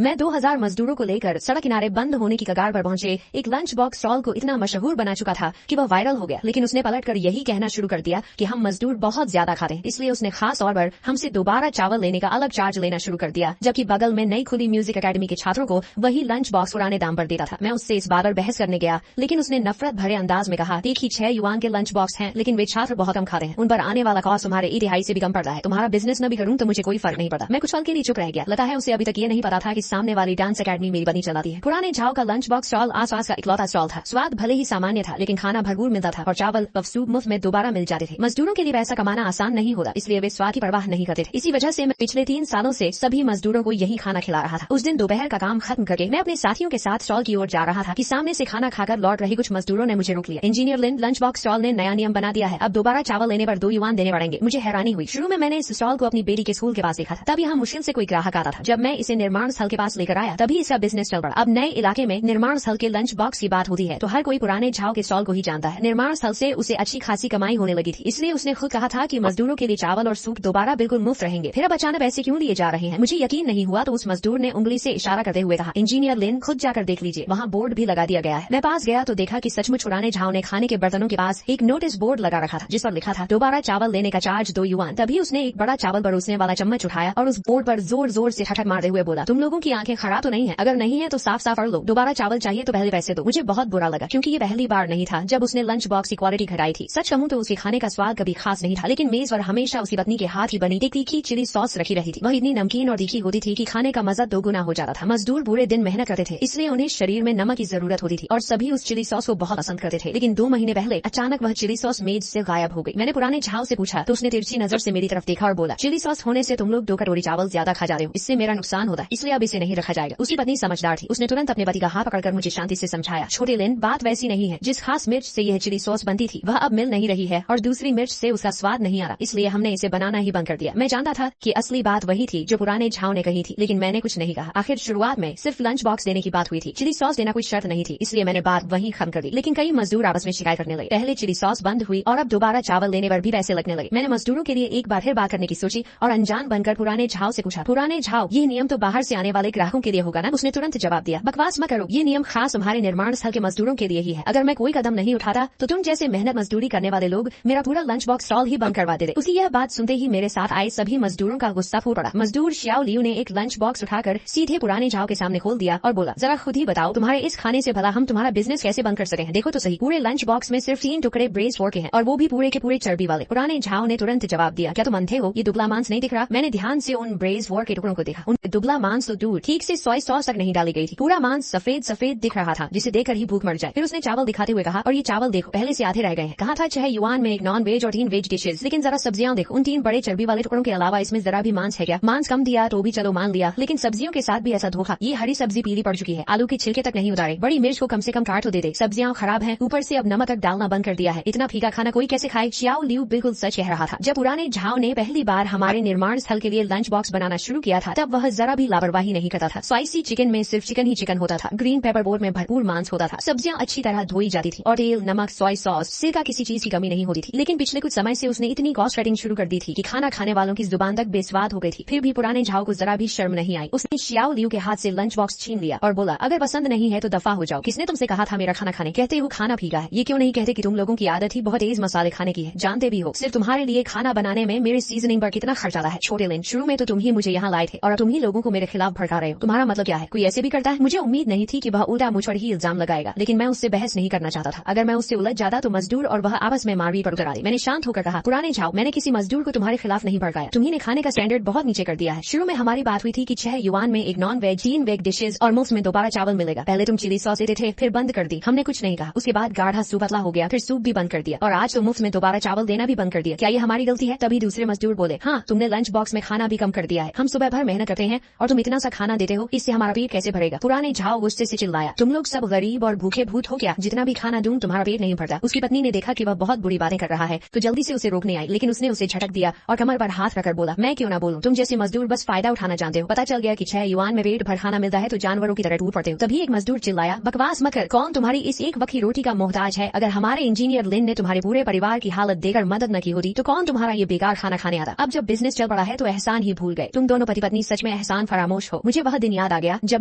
मैं 2000 मजदूरों को लेकर सड़क किनारे बंद होने की कगार पर पहुंचे एक लंच बॉक्स स्टॉल को इतना मशहूर बना चुका था कि वह वायरल हो गया। लेकिन उसने पलटकर यही कहना शुरू कर दिया कि हम मजदूर बहुत ज्यादा खाते हैं, इसलिए उसने खास तौर पर हमसे दोबारा चावल लेने का अलग चार्ज लेना शुरू कर दिया। जबकि बगल में नई खुली म्यूजिक एकेडमी के छात्रों को वही लंच बॉक्स पुराने दाम पर देता था। मैं उससे इस बात पर बहस करने गया, लेकिन उसने नफरत भरे अंदाज में कहा, देखिए 6 युआन के लंच बॉक्स हैं, लेकिन वे छात्र बहुत कम खाते हैं, उन पर आने वाला कॉस्ट तुम्हारे तिहाई से भी कम पड़ता है। तुम्हारा बिजनेस न भी करूं तो मुझे कोई फर्क नहीं पड़ता। मैं कुछ पल के लिए चुप रह गया। लगता है उसे अभी तक ये नहीं पता था कि सामने वाली डांस एकेडमी मेरी बनी चलाती है। पुराने झाव का लंच बॉक्स स्टॉल आसपास का इकलौता स्टॉल था। स्वाद भले ही सामान्य था, लेकिन खाना भरपूर मिलता था और चावल सूप मुफ्त में दोबारा मिल जाते थे। मजदूरों के लिए पैसा कमाना आसान नहीं होता, इसलिए वे स्वाद की परवाह नहीं करते थे। इसी वजह से मैं पिछले 3 सालों से सभी मजदूरों को यही खाना खिला रहा था। उस दिन दोपहर का काम खत्म करके मैं अपने साथियों के साथ स्टॉल की ओर जा रहा था कि सामने से खाना खाकर लौट रहे कुछ मजदूरों ने मुझे रोक लिया। इंजीनियर लिन, लंच बॉक्स स्टॉल ने नया नियम बना दिया है, अब दोबारा चावल लेने पर 2 युआन देने पड़ेंगे। मुझे हैरानी हुई। शुरू में मैंने इस स्टॉल को अपनी बेटी के स्कूल के पास देखा था, तब यहाँ मुश्किल से कोई ग्राहक आता था। जब मैं इसे निर्माण स्थल के पास लेकर आया तभी इसका बिजनेस चल पड़ा। अब नए इलाके में निर्माण स्थल के लंच बॉक्स की बात होती है तो हर कोई पुराने झाव के स्टॉल को ही जानता है। निर्माण स्थल से उसे अच्छी खासी कमाई होने लगी थी, इसलिए उसने खुद कहा था कि मजदूरों के लिए चावल और सूप दोबारा बिल्कुल मुफ्त रहेंगे। फिर अब अचानक पैसे क्यों लिए जा रहे हैं? मुझे यकीन नहीं हुआ तो उस मजदूर ने उंगली से इशारा करते हुए कहा, इंजीनियर लिन, खुद जाकर देख लीजिए, वहाँ बोर्ड भी लगा दिया गया है। मैं पास गया तो देखा कि सचमुच पुराने झाव ने खाने के बर्तनों के पास एक नोटिस बोर्ड लगा रखा था जिस पर लिखा था दोबारा चावल लेने का चार्ज 2 युआन। तभी उसने एक बड़ा चावल परोसने वाला चम्मच उठाया और उस बोर्ड पर जोर जोर से ठटक मारते हुए बोला, तुम लोगों की आंखें खराब तो नहीं है? अगर नहीं है तो साफ साफ पढ़ लो, दोबारा चावल चाहिए तो पहले पैसे दो। मुझे बहुत बुरा लगा क्योंकि ये पहली बार नहीं था जब उसने लंच बॉक्स की क्वालिटी घटाई थी। सच कहूं तो उसके खाने का स्वाद कभी खास नहीं था, लेकिन मेज पर हमेशा उसकी पत्नी के हाथ ही बनी तीखी चिली सॉस रखी रही थी। वह इतनी नमकीन और तीखी होती थी कि खाने का मजा 2 गुना हो जाता था। मजदूर पूरे दिन मेहनत करते थे, इसलिए उन्हें शरीर में नमक की जरूरत होती थी और सभी उस चिली सॉस को बहुत पसंद करते थे। लेकिन 2 महीने पहले अचानक वह चिली सॉस मेज से गायब हो गई। मैंने पुराने झाव से पूछा तो उसने तिरछी नजर से मेरी तरफ देखा और बोला, चिली सॉस होने से तुम लोग 2 कटोरी चावल ज्यादा खा जाते हो, इससे मेरा नुकसान होता है, इसलिए अब इसे नहीं रखा जाएगा। उसकी पत्नी समझदार थी, उसने तुरंत अपने पति का हाथ पकड़कर मुझे शांति से समझाया, छोटे लिन, बात वैसी नहीं है। जिस खास मिर्च से यह चिली सॉस बनती थी वह अब मिल नहीं रही है और दूसरी मिर्च से उसका स्वाद नहीं आ रहा, इसलिए हमने इसे बनाना ही बंद कर दिया। मैं जानता था कि असली बात वही थी जो पुराने झाव ने कही थी, लेकिन मैंने कुछ नहीं कहा। आखिर शुरुआत में सिर्फ लंच बॉक्स देने की बात हुई थी, चिली सॉस देना कोई शर्त नहीं थी, इसलिए मैंने बात वहीं खत्म कर दी। लेकिन कई मजदूर आपस में शिकायत करने लगे। पहले चिली सॉस बंद हुई और अब दोबारा चावल लेने पर भी पैसे लगने लगे। मैंने मजदूरों के लिए एक बार फिर बात करने की सोची और अनजान बनकर पुराने झाव से पूछा, पुराने झाव, ये नियम तो बाहर से आने वाले ग्राहकों के लिए होगा ना? उसने तुरंत जवाब दिया, बकवास मत करो, ये नियम खास तुम्हारे निर्माण स्थल के मजदूरों के लिए ही है। अगर मैं कोई कदम नहीं उठाता तो तुम जैसे मेहनत मजदूरी करने वाले लोग मेरा पूरा लंच बॉक्स स्टॉल ही बंद करवा देते। उसकी यह बात सुनते ही मेरे साथ आए सभी मजदूरों का गुस्सा फूट पड़ा। मजदूर श्याओ लियू ने एक लंच बॉक्स उठाकर सीधे पुराने झाव के सामने खोल दिया और बोला, जरा खुद ही बताओ, तुम्हारे इस खाने से भला हम तुम्हारा बिजनेस कैसे बंद कर सके हैं? देखो तो सही, पूरे लंच बॉक्स में सिर्फ 3 टुकड़े ब्रेस वोर के हैं और वो भी पूरे के पूरे चर्बी वाले। पुराने झाव ने तुरंत जवाब दिया, क्या तुम अंधे हो? ये दुबला मांस नहीं दिख रहा? मैंने ध्यान से उन ब्रेस वोर के टुकड़ों को देखा, उन दुबला मांस तो दूर, ठीक से सोया सॉस तक नहीं डाली गई थी। पूरा मांस सफेद सफेद दिख रहा था जिसे देखकर ही भूख मर जाए। फिर उसने चावल दिखाते हुए कहा, और ये चावल देखो, पहले से आधे रह गए हैं। कहा था 6 युआन में एक नॉन वेज और 3 वेज डिशेज, लेकिन जरा सब्जियां देखो, उन 3 बड़े चर्बी वाले टुकड़ों के अलावा इसमें जरा भी मांस है क्या? मांस कम दिया तो भी चलो मान लिया, लेकिन सब्जियों के साथ भी ऐसा धोखा। ये हरी सब्जी पीली पड़ चुकी है, आलू के छिलके तक नहीं उतारे, बड़ी मिर्च को कम से कम काट तो दे दे, सब्जियां खराब हैं, ऊपर से अब नमक तक डालना बंद कर दिया है। इतना फीका खाना कोई कैसे खाए? श्याओ लियू बिल्कुल सच कह रहा था। जब पुराने झाव ने पहली बार हमारे निर्माण स्थल के लिए लंच बॉक्स बनाना शुरू किया था तब वह जरा भी लापरवाही नहीं करता था। स्पाइसी चिकन में सिर्फ चिकन ही चिकन होता था, ग्रीन पेपर बोर्ड में भरपूर मांस होता था, सब्जियां अच्छी तरह धोई जाती थी और तेल, नमक, सोया सॉस, सिरका, किसी चीज की कमी नहीं होती थी। लेकिन पिछले कुछ समय से उसने इतनी कॉस्ट कटिंग शुरू कर दी थी कि खाना खाने वालों की जुबान तक बेस्वाद हो गई थी। फिर भी पुराने झाव को जरा भी शर्म नहीं आई। उसने श्याओ लियू के हाथ से लंच बॉक्स छीन लिया और बोला, अगर पसंद नहीं है तो दफा हो जाओ। किसने तुमसे कहा था मेरा खाना खाने? कहते हो खाना फीका है, ये क्यों नहीं कहते कि तुम लोगों की आदत ही बहुत तेज मसाले खाने की है? जानते भी हो सिर्फ तुम्हारे लिए खाना बनाने में मेरे सीजनिंग पर कितना खर्च आता है। छोटे लिन, शुरू में तो तुम ही मुझे यहाँ लाए थे और तुम ही लोगों को मेरे खिलाफ भड़का रहे हो। तुम्हारा मतलब क्या है? कोई ऐसे भी करता है? मुझे उम्मीद नहीं थी कि वह उल्टा मुझ पर ही इल्जाम लगाएगा, लेकिन मैं उससे बहस नहीं करना चाहता था। अगर मैं उससे उलझ जाता तो मजदूर और वह आपस में मारवी पर उतर आए। मैंने शांत होकर कहा, पुराने झाव, मैंने किसी मजदूर को तुम्हारे खिलाफ नहीं भड़काया, तुम्ही ने खाने का स्टैंडर्ड बहुत नीचे कर दिया है। शुरू में हमारी बात हुई थी कि 6 युआन में एक नॉन वेज, 3 वेज डिशेज और मुफ्त में दोबारा चावल मिलेगा। पहले तुम चिली सॉस देते थे, फिर बंद कर दी, हमने कुछ नहीं कहा। उसके बाद गाढ़ा सूप पतला हो गया, फिर सूप भी बंद कर दिया और आज तो मुफ्त में दोबारा चावल देना भी बंद कर दिया। क्या ये हमारी गलती है? तभी दूसरे मजदूर बोले, हाँ, तुमने लंच बॉक्स में खाना भी कम कर दिया है। हम सुबह भर मेहनत करते हैं और तुम इतना सा खाना देते हो, इससे हमारा पेट कैसे भरेगा? पुराने झाव गुस्से से चिल्लाया, तुम लोग सब गरीब और भूखे भूत हो क्या? जितना भी खाना दूं तुम्हारा पेट नहीं भरता। उसकी पत्नी ने देखा कि वह बहुत बुरी बातें कर रहा है तो जल्दी से उसे रोकने आई, लेकिन उसने उसे झटक दिया और कमर पर हाथ रखकर बोला, मैं क्यों ना बोलूं? तुम जैसे मजदूर बस फायदा उठाना जानते हो। पता चल गया कि 6 युआन में पेट भर खाना मिलता है तो जानवरों की तरह टूट पड़ते हो। तभी एक मजदूर चिल्लाया, बकवास मत कर, कौन तुम्हारी इस एक वक्त की रोटी का मोहताज है? अगर हमारे इंजीनियर लिन ने तुम्हारे पूरे परिवार की हालत देकर मदद न की होती तो कौन तुम्हारा ये बेकार खाना खाने आता? अब जब बिजनेस चल पड़ा है तो एहसान ही भूल गए। तुम दोनों पति पत्नी सच में एहसान फरामोश हो। मुझे वह दिन याद आ गया जब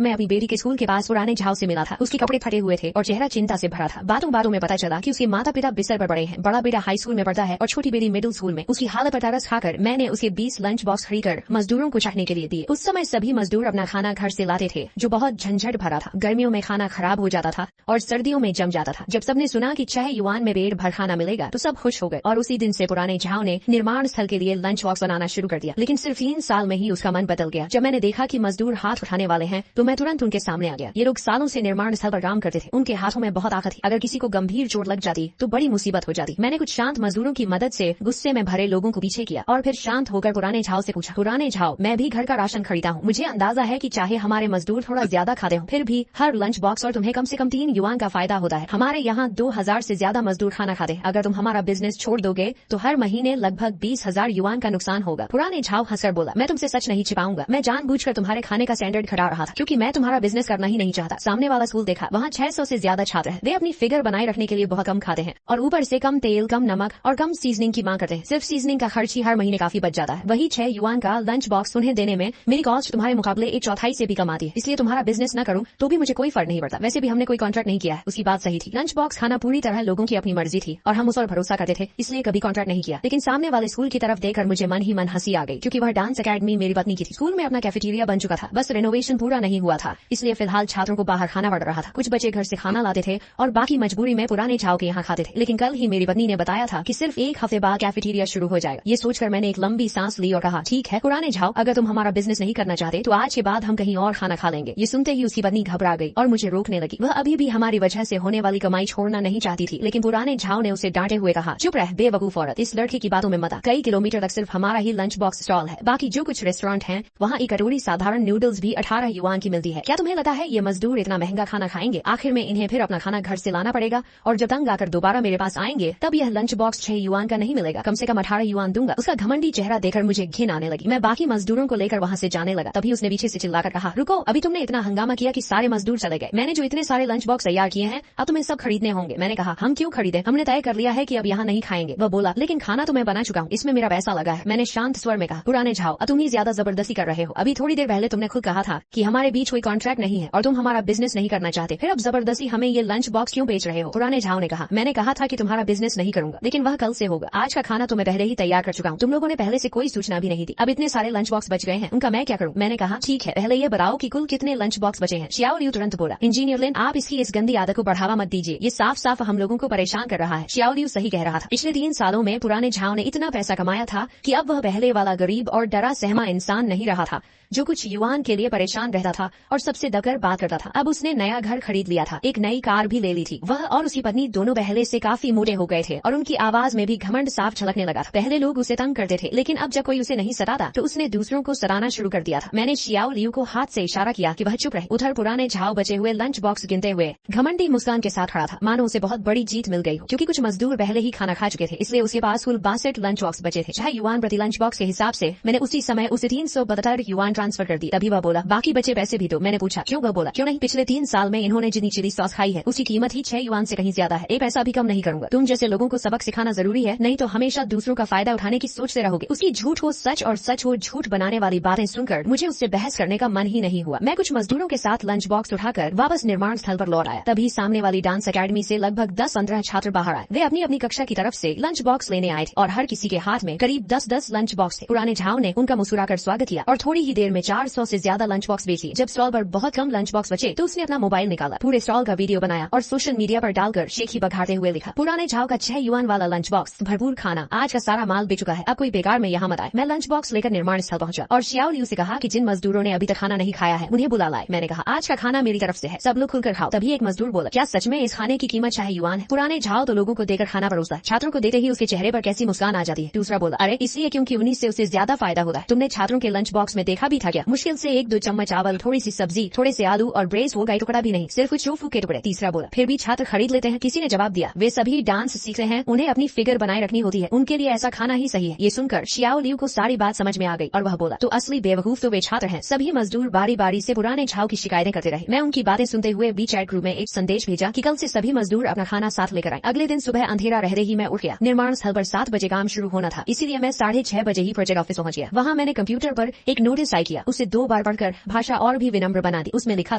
मैं अपनी बेटी के स्कूल के पास पुराने झाव से मिला था। उसके कपड़े फटे हुए थे और चेहरा चिंता से भरा था। बातों बातों में पता चला कि उसके माता पिता बिस्तर पर पड़े हैं। बड़ा बेटा हाई स्कूल में पढ़ता है और छोटी बेटी मिडिल स्कूल में। उसकी हालत पर तरस खाकर मैंने उसके 20 लंच बॉक्स खरीदकर मजदूरों को चाटने के लिए दिए। उस समय सभी मजदूर अपना खाना घर से लाते थे, जो बहुत झंझट भरा था। गर्मियों में खाना खराब हो जाता था और सर्दियों में जम जाता था। जब सबने सुना कि 6 युआन में पेट भर खाना मिलेगा तो सब खुश हो गए और उसी दिन से पुराने झाव ने निर्माण स्थल के लिए लंच बॉक्स बनाना शुरू कर दिया। लेकिन सिर्फ 3 साल में ही उसका मन बदल गया। जब मैंने देखा कि मजदूर हाथ उठाने वाले हैं तो मैं तुरंत उनके सामने आ गया। ये लोग सालों से निर्माण स्थल पर काम करते थे। उनके हाथों में बहुत ताकत थी। अगर किसी को गंभीर चोट लग जाती तो बड़ी मुसीबत हो जाती। मैंने कुछ शांत मजदूरों की मदद से गुस्से में भरे लोगों को पीछे किया और फिर शांत होकर पुराने झाव से पूछा, पुराने झाव, मैं भी घर का राशन खरीदा हूँ। मुझे अंदाजा है कि चाहे हमारे मजदूर थोड़ा ज्यादा खाते हो, फिर भी हर लंच बॉक्स और तुम्हें कम से कम 3 युआन का फायदा होता है। हमारे यहाँ 2000 से ज्यादा मजदूर खाना खाते हैं। अगर तुम हमारा बिजनेस छोड़ दोगे तो हर महीने लगभग 20,000 युआन का नुकसान होगा। पुराने झाव हंसकर बोला, मैं तुमसे सच नहीं छिपाऊंगा। मैं जानबूझकर तुम्हारे खाने का स्टैंडर्ड घटा रहा था क्योंकि मैं तुम्हारा बिजनेस करना ही नहीं चाहता। सामने वाला स्कूल देखा, वहाँ 600 से ज्यादा छात्र हैं। वे अपनी फिगर बनाए रखने के लिए बहुत कम खाते हैं और ऊपर से कम तेल, कम नमक और कम सीजनिंग की मांग करते हैं। सिर्फ सीजनिंग का खर्च ही हर महीने काफी बच जाता है। वही 6 युआन का लंच बॉक्स उन्हें देने में मेरी कॉस्ट तुम्हारे मुकाबले 1/4 से भी कम आती है। इसलिए तुम्हारा बिजनेस न करूं तो भी मुझे कोई फर्क नहीं पड़ता। वैसे भी हमने कोई कॉन्ट्रैक्ट नहीं किया है। उसकी बात सही थी। लंच बॉक्स खाना पूरी तरह लोगों की अपनी मर्जी थी और हम उस पर भरोसा करते थे, इसलिए कभी कॉन्ट्रैक्ट नहीं किया। लेकिन सामने वाले स्कूल की तरफ देखकर मुझे मन ही मन हंसी आ गई क्योंकि वह डांस अकेडमी मेरी पत्नी की थी। स्कूल में अपना कैफेटेरिया बन चुका था, बस रेनोवेशन पूरा नहीं हुआ था, इसलिए फिलहाल छात्रों को बाहर खाना पड़ रहा था। कुछ बच्चे घर से खाना लाते थे और बाकी मजबूरी में पुराने झाव के यहाँ खाते थे। लेकिन कल ही मेरी पत्नी ने बताया था कि सिर्फ 1 हफ्ते बाद कैफेटेरिया शुरू हो जाएगा। ये सोचकर मैंने एक लंबी सांस ली और कहा, ठीक है पुराने झाव, अगर तुम हमारा बिजनेस नहीं करना चाहते तो आज के बाद हम कहीं और खाना खा लेंगे। ये सुनते ही उसकी पत्नी घबरा गई और मुझे रोकने लगी। वह अभी भी हमारी वजह से होने वाली कमाई छोड़ना नहीं चाहती थी, लेकिन पुराने झाव ने उसे डांटे हुए कहा, चुप रह बेवकूफ औरत, इस लड़के की बातों में मत आ। कई किलोमीटर तक सिर्फ हमारा ही लंच बॉक्स स्टॉल है। बाकी जो कुछ रेस्टोरेंट हैं वहाँ एक कटोरी साधारण नूडल्स भी 18 युआन की मिलती है। क्या तुम्हें लगता है ये मजदूर इतना महंगा खाना खाएंगे? आखिर में इन्हें फिर अपना खाना घर से लाना पड़ेगा और जब तंग आकर दोबारा मेरे पास आएंगे तब यह लंच बॉक्स 6 युआन का नहीं मिलेगा, कम से कम 18 युआन दूंगा। उसका घमंडी चेहरा देखकर मुझे घिन आने लगी। मैं बाकी मजदूरों को लेकर वहाँ से जाने लगा। तभी उसने पीछे से चिल्लाकर कहा, रुको, अभी तुमने इतना हंगामा किया कि सारे मजदूर चले गए। मैंने जो इतने सारे लंच बॉक्स तैयार किए हैं अब तुम्हें सब खरीदने होंगे। मैंने कहा, हम क्यों खरीदे, हमने तय कर लिया है कि अब यहाँ नहीं खाएंगे। वह बोला, लेकिन खाना तो मैं बना चुका हूँ, इसमें मेरा पैसा लगा है। मैंने शांत स्वर में कहा, पुराने झाव, अब तुम ही ज्यादा जबरदस्ती कर रहे हो। अभी थोड़ी देर पहले तुमने खुद कहा था कि हमारे बीच कोई कॉन्ट्रैक्ट नहीं है और तुम हमारा बिजनेस नहीं करना चाहते, फिर अब जबरदस्ती हमें ये लंच बॉक्स क्यों बेच रहे हो? पुराने झाव ने कहा, मैंने कहा था कि तुम्हारा बिजनेस नहीं करूंगा, लेकिन वह कल से होगा। आज का खाना तो मैं पहले ही तैयार कर चुका हूँ, तुम लोगों ने पहले से कोई सूचना भी नहीं दी। अब इतने सारे लंच बॉक्स बच गए हैं, उनका मैं क्या करूँ? मैंने कहा, ठीक है, पहले ये बताओ कि कुल कितने लंच बॉक्स बचे हैं। शियाओ लियू तुरंत बोला, इंजीनियर लिन, आप इसकी इस गंदी आदत को बढ़ावा मत दीजिए, ये साफ साफ हम लोगों को परेशान कर रहा है। शियाओ लियू सही कह रहा था। पिछले 3 सालों में पुराने झाव ने इतना पैसा कमाया था कि अब वह पहले वाला गरीब और डरा सहमा इंसान नहीं रहा था जो कुछ युआन के लिए परेशान रहता था और सबसे दबकर बात करता था। अब उसने नया घर खरीद लिया था, एक नई कार भी ले ली थी। वह और उसकी पत्नी दोनों पहले से काफी मोटे हो गए थे और उनकी आवाज में भी घमंड साफ झलकने लगा था। पहले लोग उसे तंग करते थे, लेकिन अब जब कोई उसे नहीं सताता तो उसने दूसरों को सताना शुरू कर दिया था। मैंने शियाओ लियू को हाथ से इशारा किया कि वह चुप रहे। उधर पुराने झाव बचे हुए लंच बॉक्स गिनते हुए घमंडी मुस्कान के साथ खड़ा था, मानो उसे बहुत बड़ी जीत मिल गई हो। क्योंकि कुछ मजदूर पहले ही खाना खा चुके थे, इसलिए उसके पास कुल 62 लंच बॉक्स बचे थे। 6 युआन प्रति लंच बॉक्स के हिसाब से मैंने उसी समय उसे 372 युआन ट्रांसफर कर दी। तभी वह बोला, बाकी बचे पैसे भी दो। मैंने पूछा, क्यों? वह बोला, क्यों नहीं, पिछले 3 साल में इन्होंने जितनी चिली सॉस खाई है उसकी कीमत ही 6 युआन से कहीं ज्यादा है। एक पैसा भी कम नहीं करूंगा। तुम जैसे लोगों को सबक सिखाना जरूरी है, नहीं तो हमेशा दूसरों का फायदा उठाने की सोचते रहोगे। उसकी झूठ को सच और सच को झूठ बनाने वाली बातें सुनकर मुझे उससे बहस करने का मन ही नहीं हुआ। मैं कुछ मजदूरों के साथ लंच बॉक्स उठाकर वापस निर्माण स्थल पर लौट आया। तभी सामने वाली डांस अकेडमी से लगभग 10-15 छात्र बाहर आए। वे अपनी अपनी कक्षा की तरफ से लंच बॉक्स लेने आए थे और हर किसी के हाथ में करीब 10-10 लंच बॉक्स थे। पुराने झाव ने उनका मुस्कुराकर स्वागत किया और थोड़ी ही देर में 400 से ज्यादा लंच बॉक्स बेच लिए। जब स्टॉल पर बहुत कम लंच बॉक्स बचे तो उसने अपना मोबाइल निकाला, पूरे स्टॉल का वीडियो बनाया और सोशल मीडिया पर डालकर शेखी बघाड़ते हुए लिखा, पुराने झाव का 6 युआन वाला लंच बॉक्स, भरपूर खाना, आज का सारा माल बिक चुका है, अब कोई बेकार में यहाँ मत आए। मैं लंच बॉक्स लेकर निर्माण स्थल पहुंचा और शियाओ लियू से कहा कि जिन मजदूरों ने अभी तक खाना नहीं खाया है उन्हें बुला लाए। मैंने कहा, आज का खाना मेरी तरफ से है, सब लोग खुलकर खाओ। तभी एक मजदूर बोला, क्या सच में इस खाने की कीमत 6 युआन है? पुराने झाव तो लोगों को देकर खाना परोसता है, छात्रों को देते ही उसके चेहरे पर कैसी मुस्कान आ जाती है। दूसरा बोला, अरे इसलिए क्योंकि उन्हीं से उसे ज्यादा फायदा होता है। तुमने छात्रों के लंच बॉक्स में देखा भी था क्या? मुश्किल से 1-2 चम्मच चावल, थोड़ी सी सब्जी, थोड़े से आलू और ब्रेस हो गए, टुकड़ा भी नहीं, सिर्फ कुछ टोफू के टुकड़े। तीसरा बोला, फिर भी छात्र खरीद लेते हैं। किसी ने जवाब दिया, वे सभी डांस सीख रहे हैं, उन्हें अपनी फिगर बनाए रखनी होती है, उनके लिए ऐसा खाना ही सही है। ये सुनकर शियाओ लियू को सारी बात समझ में आ गई और वह बोला, तो असली बेवकूफ तो वे छात्र हैं। सभी मजदूर बारी बारी से पुराने झाव की शिकायतें करते रहे। मैं उनकी बातें सुनते हुए बी चैट ग्रुप में एक संदेश भेजा कि कल से सभी मजदूर अपना खाना साथ लेकर आए। अगले दिन सुबह अंधेरा रहते ही मैं उठ गया। निर्माण स्थल पर 7 बजे काम शुरू होना था, इसीलिए मैं 6:30 बजे ही प्रोजेक्ट ऑफिस पहुंच गया। वहाँ मैंने कंप्यूटर पर एक नोटिस टाइप किया, उसे 2 बार पढ़कर भाषा और भी विनम्र बना दी। उसमें लिखा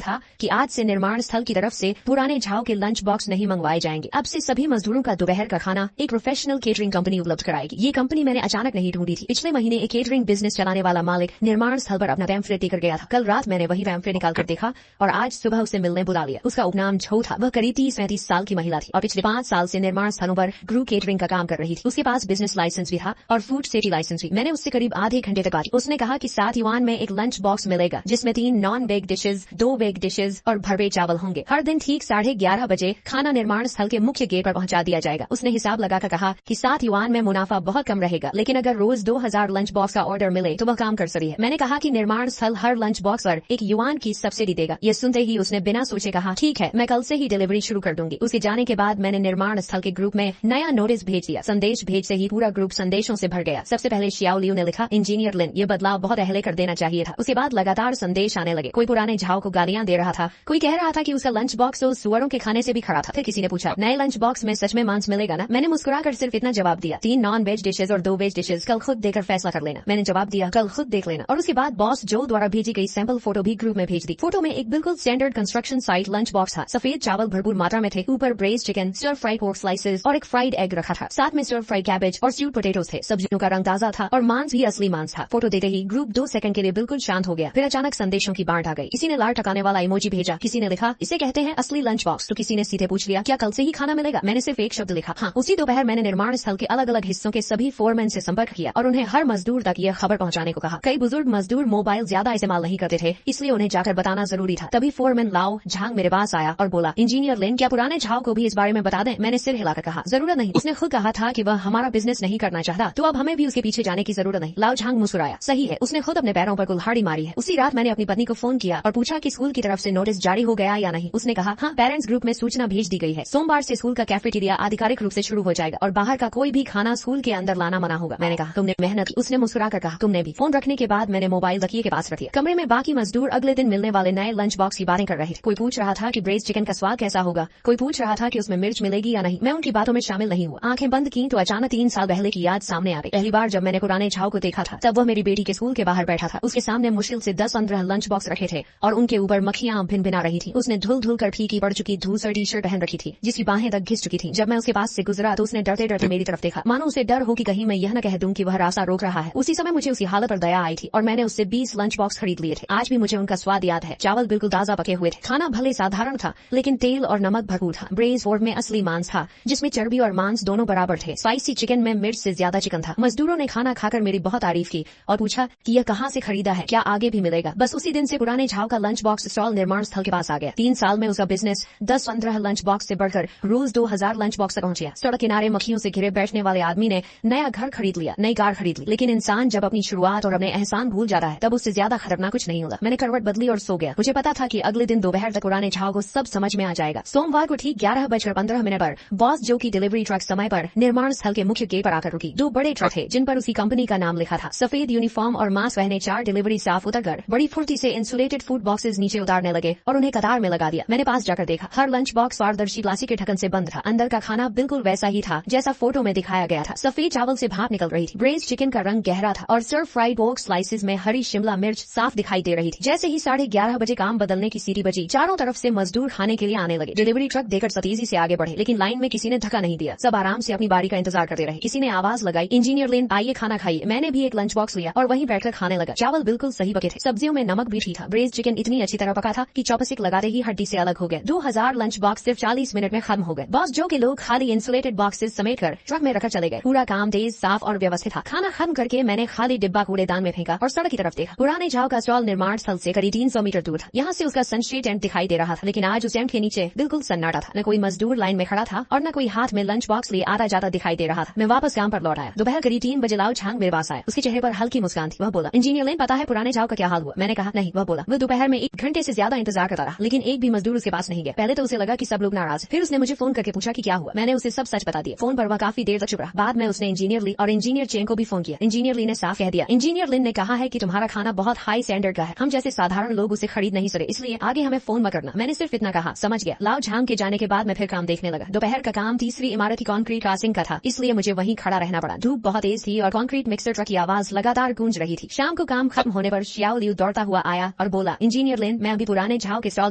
था कि आज से निर्माण स्थल की तरफ से पुराने झाव के लंच बॉक्स नहीं मंगवाए जाएंगे। अब से सभी मजदूरों का दोपहर का खाना एक प्रोफेशनल केटरिंग कंपनी उपलब्ध कराएगी। ये कंपनी मैंने अचानक नहीं ढूंढी थी। पिछले महीने एक केटरिंग बिजनेस चलाने वाला मालिक निर्माण स्थल पर अपना पैम्फलेट देकर गया था। कल रात मैंने वही पैम्फलेट निकालकर देखा और आज सुबह उसे मिलने बुला लिया। उसका उपनाम झो था। वह करीब 30-35 साल की महिला थी और पिछले 5 साल से निर्माण स्थलों पर ग्रू केटरिंग का काम कर रही थी। उसके पास बिजनेस लाइसेंस भी था और फूड सेफ्टी लाइसेंस भी। मैंने उससे करीब आधे घंटे तक बात की। उसने कहा कि 7 युआन में एक लंच बॉक्स मिलेगा जिसमें 3 non veg dishes, 2 veg dishes और भरवे चावल होंगे। हर दिन ठीक 11:30 बजे खाना निर्माण स्थल के मुख्य गेट पर पहुंचा दिया जाएगा। उसने हिसाब लगाकर कहा कि 7 युआन में मुनाफा बहुत कम रहेगा, लेकिन अगर रोज 2000 लंच बॉक्स का ऑर्डर मिले तो वह काम कर सकती है। मैंने कहा कि निर्माण स्थल हर लंच बॉक्स पर 1 युआन की सब्सिडी देगा। ये सुनते ही उसने बिना सोचे कहा, ठीक है, मैं कल से ही डिलीवरी शुरू कर दूंगी। उसके जाने के बाद मैंने निर्माण स्थल के ग्रुप में नया नोटिस भेज दिया। संदेश भेजते ही पूरा ग्रुप संदेशों से भर गया। सबसे पहले शियाओ लियू ने लिखा, इंजीनियर लिन, ये बदलाव बहुत पहले कर देना चाहिए था। उसके बाद लगातार संदेश आने लगे। कोई पुराने झाव को गालियां दे रहा था, कोई कह रहा था कि उसका लंच बॉक्स तो सुअरों के खाने से भी खड़ा था। फिर किसी ने पूछा, नए लंच बॉक्स में सच में मांस मिलेगा ना? मैंने मुस्कुराकर सिर्फ इतना जवाब दिया, 3 नॉन वेज डिशेज और 2 वेज डिशेज, कल खुद देकर फैसला कर लेना। मैंने जवाब दिया, कल खुद देख लेना। और उसके बाद बॉस जो द्वारा भेजी गई सैंपल फोटो भी ग्रुप में भेज दी। फोटो में एक बिल्कुल standard construction site lunch box था। सफेद चावल भरपूर मात्रा में थे, ऊपर braise chicken, stir fried pork slices और एक फ्राइड एग रखा था। साथ में स्टर फ्राइड कैबेज और स्यूड पोटेटोज थे। सब्जियों का रंग ताजा था और मांस भी असली मांस था। फोटो देते ही ग्रुप 2 सेकंड के लिए बिल्कुल शांत हो गया। फिर अचानक संदेशों की बाढ़ आ गई। किसी ने लार टकाने वाला इमोजी भेजा, किसी ने लिखा, इसे कहते हैं असली लंच बॉक्स, तो किसी ने सीधे पूछ लिया, क्या कल से ही खाना मिलेगा? मैंने सिर्फ एक शब्द लिखा, हाँ। उसी दोपहर मैंने निर्माण स्थल के अलग अलग हिस्सों के सभी फोरमैन से संपर्क किया और उन्हें हर मजदूर तक यह खबर पहुंचाने को कहा। कई बुजुर्ग मजदूर मोबाइल ज्यादा इस्तेमाल नहीं करते थे, इसलिए उन्हें जाकर बताना जरूरी था। तभी फोरमैन लाओ झांग मेरे पास आया और बोला, इंजीनियर लिन, क्या पुराने झाव को भी इस बारे में बता दें? मैंने सिर हिलाकर कहा, जरूरत नहीं। उसने खुद कहा था कि वह हमारा बिजनेस नहीं करना चाहता, तो अब हमें भी उसके पीछे जाने की जरूरत नहीं। लाओ झांग मुस्कुराया, सही है, उसने खुद अपने पैरों पर कुल्हाड़ी मारी है। उसी रात मैंने अपनी पत्नी को फोन किया और पूछा कि स्कूल की तरफ से नोटिस जारी हो गया या नहीं। उसने कहा, हाँ, पेरेंट्स ग्रुप में सूचना भेज दी गई है। सोमवार से स्कूल का कैफेटेरिया आधिकारिक रूप से शुरू हो जाएगा और बाहर का कोई भी खाना स्कूल के अंदर लाना मना होगा। मैंने कहा, तुमने मेहनत की। उसने मुस्कुराकर कहा, तुमने भी। फोन रखने के बाद मैंने मोबाइल तकिए के पास रख दिया। कमरे में बाकी मजदूर अगले दिन मिलने वाले नए लंच बॉक्स की बातें कर रहे थे। कोई पूछ रहा था कि ब्रेज चिकन का स्वाद कैसा होगा, कोई पूछ रहा था कि उसमें मिर्च मिलेगी या नहीं। मैं उनकी बातों में शामिल नहीं हुआ। आंखें बंद की तो अचानक 3 साल पहले की याद सामने आ गई। पहली बार जब मैंने पुराने झाव को देखा था तब वह मेरी बेटी के स्कूल के बाहर बैठा था। उसके सामने मुश्किल से 10-15 लंच बॉक्स रखे थे और उनके ऊपर मक्खियां भिन भिना रही थी। उसने धुल धुल कर फीकी पड़ चुकी धूसर टी शर्ट पहन रखी थी जिसकी बाहें तक घिस चुकी थी। जब मैं उसके पास से गुजरा तो उसने डरते डरते मेरी तरफ देखा, मानो उसे डर हो कि कहीं मैं यह न कह दूं कि वह रास्ता रोक रहा है। उसी समय मुझे उसकी हालत पर दया आई थी और मैंने उससे 20 लंच बॉक्स खरीद लिए थे। आज भी मुझे उनका स्वाद याद है। चावल बिल्कुल ताजा पके हुए थे। खाना भले साधारण था लेकिन तेल और नमक भरपूर था। ब्रेज फोर्ड में असली मांस था जिसमें चर्बी और मांस दोनों बराबर थे। स्पाइसी चिकन में मिर्च से ज्यादा चिकन था। मजदूरों ने खाना खाकर मेरी बहुत तारीफ की और पूछा कि यह कहाँ से खरीदा है, क्या आगे भी मिलेगा? बस उसी दिन से पुराने झाव का लंच बॉक्स स्टॉल निर्माण स्थल के पास आ गया। 3 साल में उसका बिजनेस 10-15 लंच बॉक्स से बढ़कर रोज 2000 लंच बॉक्स तक पहुंच गया। सड़क किनारे मक्खियों से घिरे बैठने वाले आदमी ने नया घर खरीद लिया, नई कार खरीद ली। लेकिन इंसान जब अपनी शुरुआत और अपने एहसान भूल जाता है तब उससे ज्यादा खतरनाक कुछ नहीं होता। मैंने करवट बदली और सो गया। मुझे पता था कि अगले दिन दोपहर तक पुराने झाव को सब समझ में आ जाएगा। सोमवार को ठीक 11:15 पर बॉस जो की डिलीवरी ट्रक समय पर निर्माण स्थल के मुख्य गेट पर आकर रुकी। 2 बड़े ट्रक थे जिन पर उसकी कंपनी का नाम लिखा था। सफेद यूनिफॉर्म और मास्क पहने 4 डिलीवरी स्टाफ उतरकर बड़ी फुर्ती से इंसुलेटेड फूड बॉक्सेस नीचे उतारने लगे और उन्हें कतार में लगा दिया। मैंने पास जाकर देखा, हर लंच बॉक्स पारदर्शी प्लास्टिक के ढक्कन से बंद था। अंदर का खाना बिल्कुल वैसा ही था जैसा फोटो में दिखाया गया था। सफेद चावल से भाप निकल रही थी, ब्रेज चिकन का रंग गहरा था और स्टर फ्राइड पोर्क स्लाइसेस में हरी शिमला मिर्च साफ दिखाई दे रही थी। जैसे ही 11:30 बजे काम बदलने की सीटी बजी, चारों तरफ से मजदूर खाने के लिए आने लगे। डिलीवरी ट्रक देकर तेजी से आगे बढ़े लेकिन लाइन में किसी ने धक्का नहीं दिया। सब आराम से अपनी बारी का इंतजार करते रहे। किसी ने आवाज लगाई, इंजीनियर लिन, आइए खाना खाइए। मैंने भी एक लंच बॉक्स लिया और वहीं बैठकर खाने लगा। चावल बिल्कुल सही पके थे, सब्जियों में नमक भी ठीक था। ब्रेज चिकन इतनी अच्छी तरह पका था कि चॉपस्टिक लगाते ही हड्डी से अलग हो गए। 2000 लंच बॉक्स सिर्फ 40 मिनट में खत्म हो गए। बॉस जो के लोग खाली इंसुलेटेड बॉक्सेस समेट कर ट्रक में रखकर चले गए। पूरा काम तेज, साफ और व्यवस्थित था। खाना खत्म करके मैंने खाली डिब्बा कूड़ेदान में फेंका और सड़क की तरफ देखा। पुराने झाव का स्टॉल निर्माण स्थल से करीब 300 मीटर दूर था। यहाँ से उसका सनशेड टेंट दिखाई दे रहा था लेकिन आज उस टेंट के नीचे बिल्कुल सन्नाटा था। न कोई मजदूर लाइन में खड़ा था और न कोई हाथ में लंच बॉक्स लिए आता जाता दिखाई दे रहा था। मैं वापस काम पर लौट आया। दोपहर करीब 3 बजे लाओ झांग मेरे पास आया। उसके चेहरे पर हल्की मुस्कान थी। वह बोला, इंजीनियर लिन, पता है पुराने झाव का क्या हाल हुआ? मैंने कहा, नहीं। वह बोला, वह दोपहर में 1 घंटे से ज्यादा इंतजार करता रहा लेकिन एक भी मजदूर उसके पास नहीं गया। पहले तो उसे लगा कि सब लोग नाराज। फिर उसने मुझे फोन करके पूछा कि क्या हुआ। मैंने उसे सब सच बता दिया। फोन पर वह काफी देर तक चुप रहा। बाद में उसने इंजीनियर ली और इंजीनियर चेन को भी फोन किया। इंजीनियर ली ने साफ कह दिया, इंजीनियर लिन ने कहा है कि तुम्हारा खाना बहुत हाई स्टैंडर्ड का है, हम जैसे साधारण लोग उसे खरीद नहीं सके, इसलिए आगे हमें फोन मत करना। मैंने सिर्फ इतना कहा, समझ गया। लाओ झांग के जाने के बाद मैं फिर काम देखने लगा। दोपहर का काम तीसरी इमारत की कंक्रीट कास्टिंग का था, इसलिए मुझे वहीं खड़ा रहना पड़ा। धूप बहुत तेज थी और कंक्रीट मिक्सर ट्रक की आवाज लगातार गूंज रही थी। शाम को काम खत्म होने पर शियाओ लियू दौड़ता हुआ आया और बोला, इंजीनियर लिन, मैं अभी पुराने झाओ के स्टॉल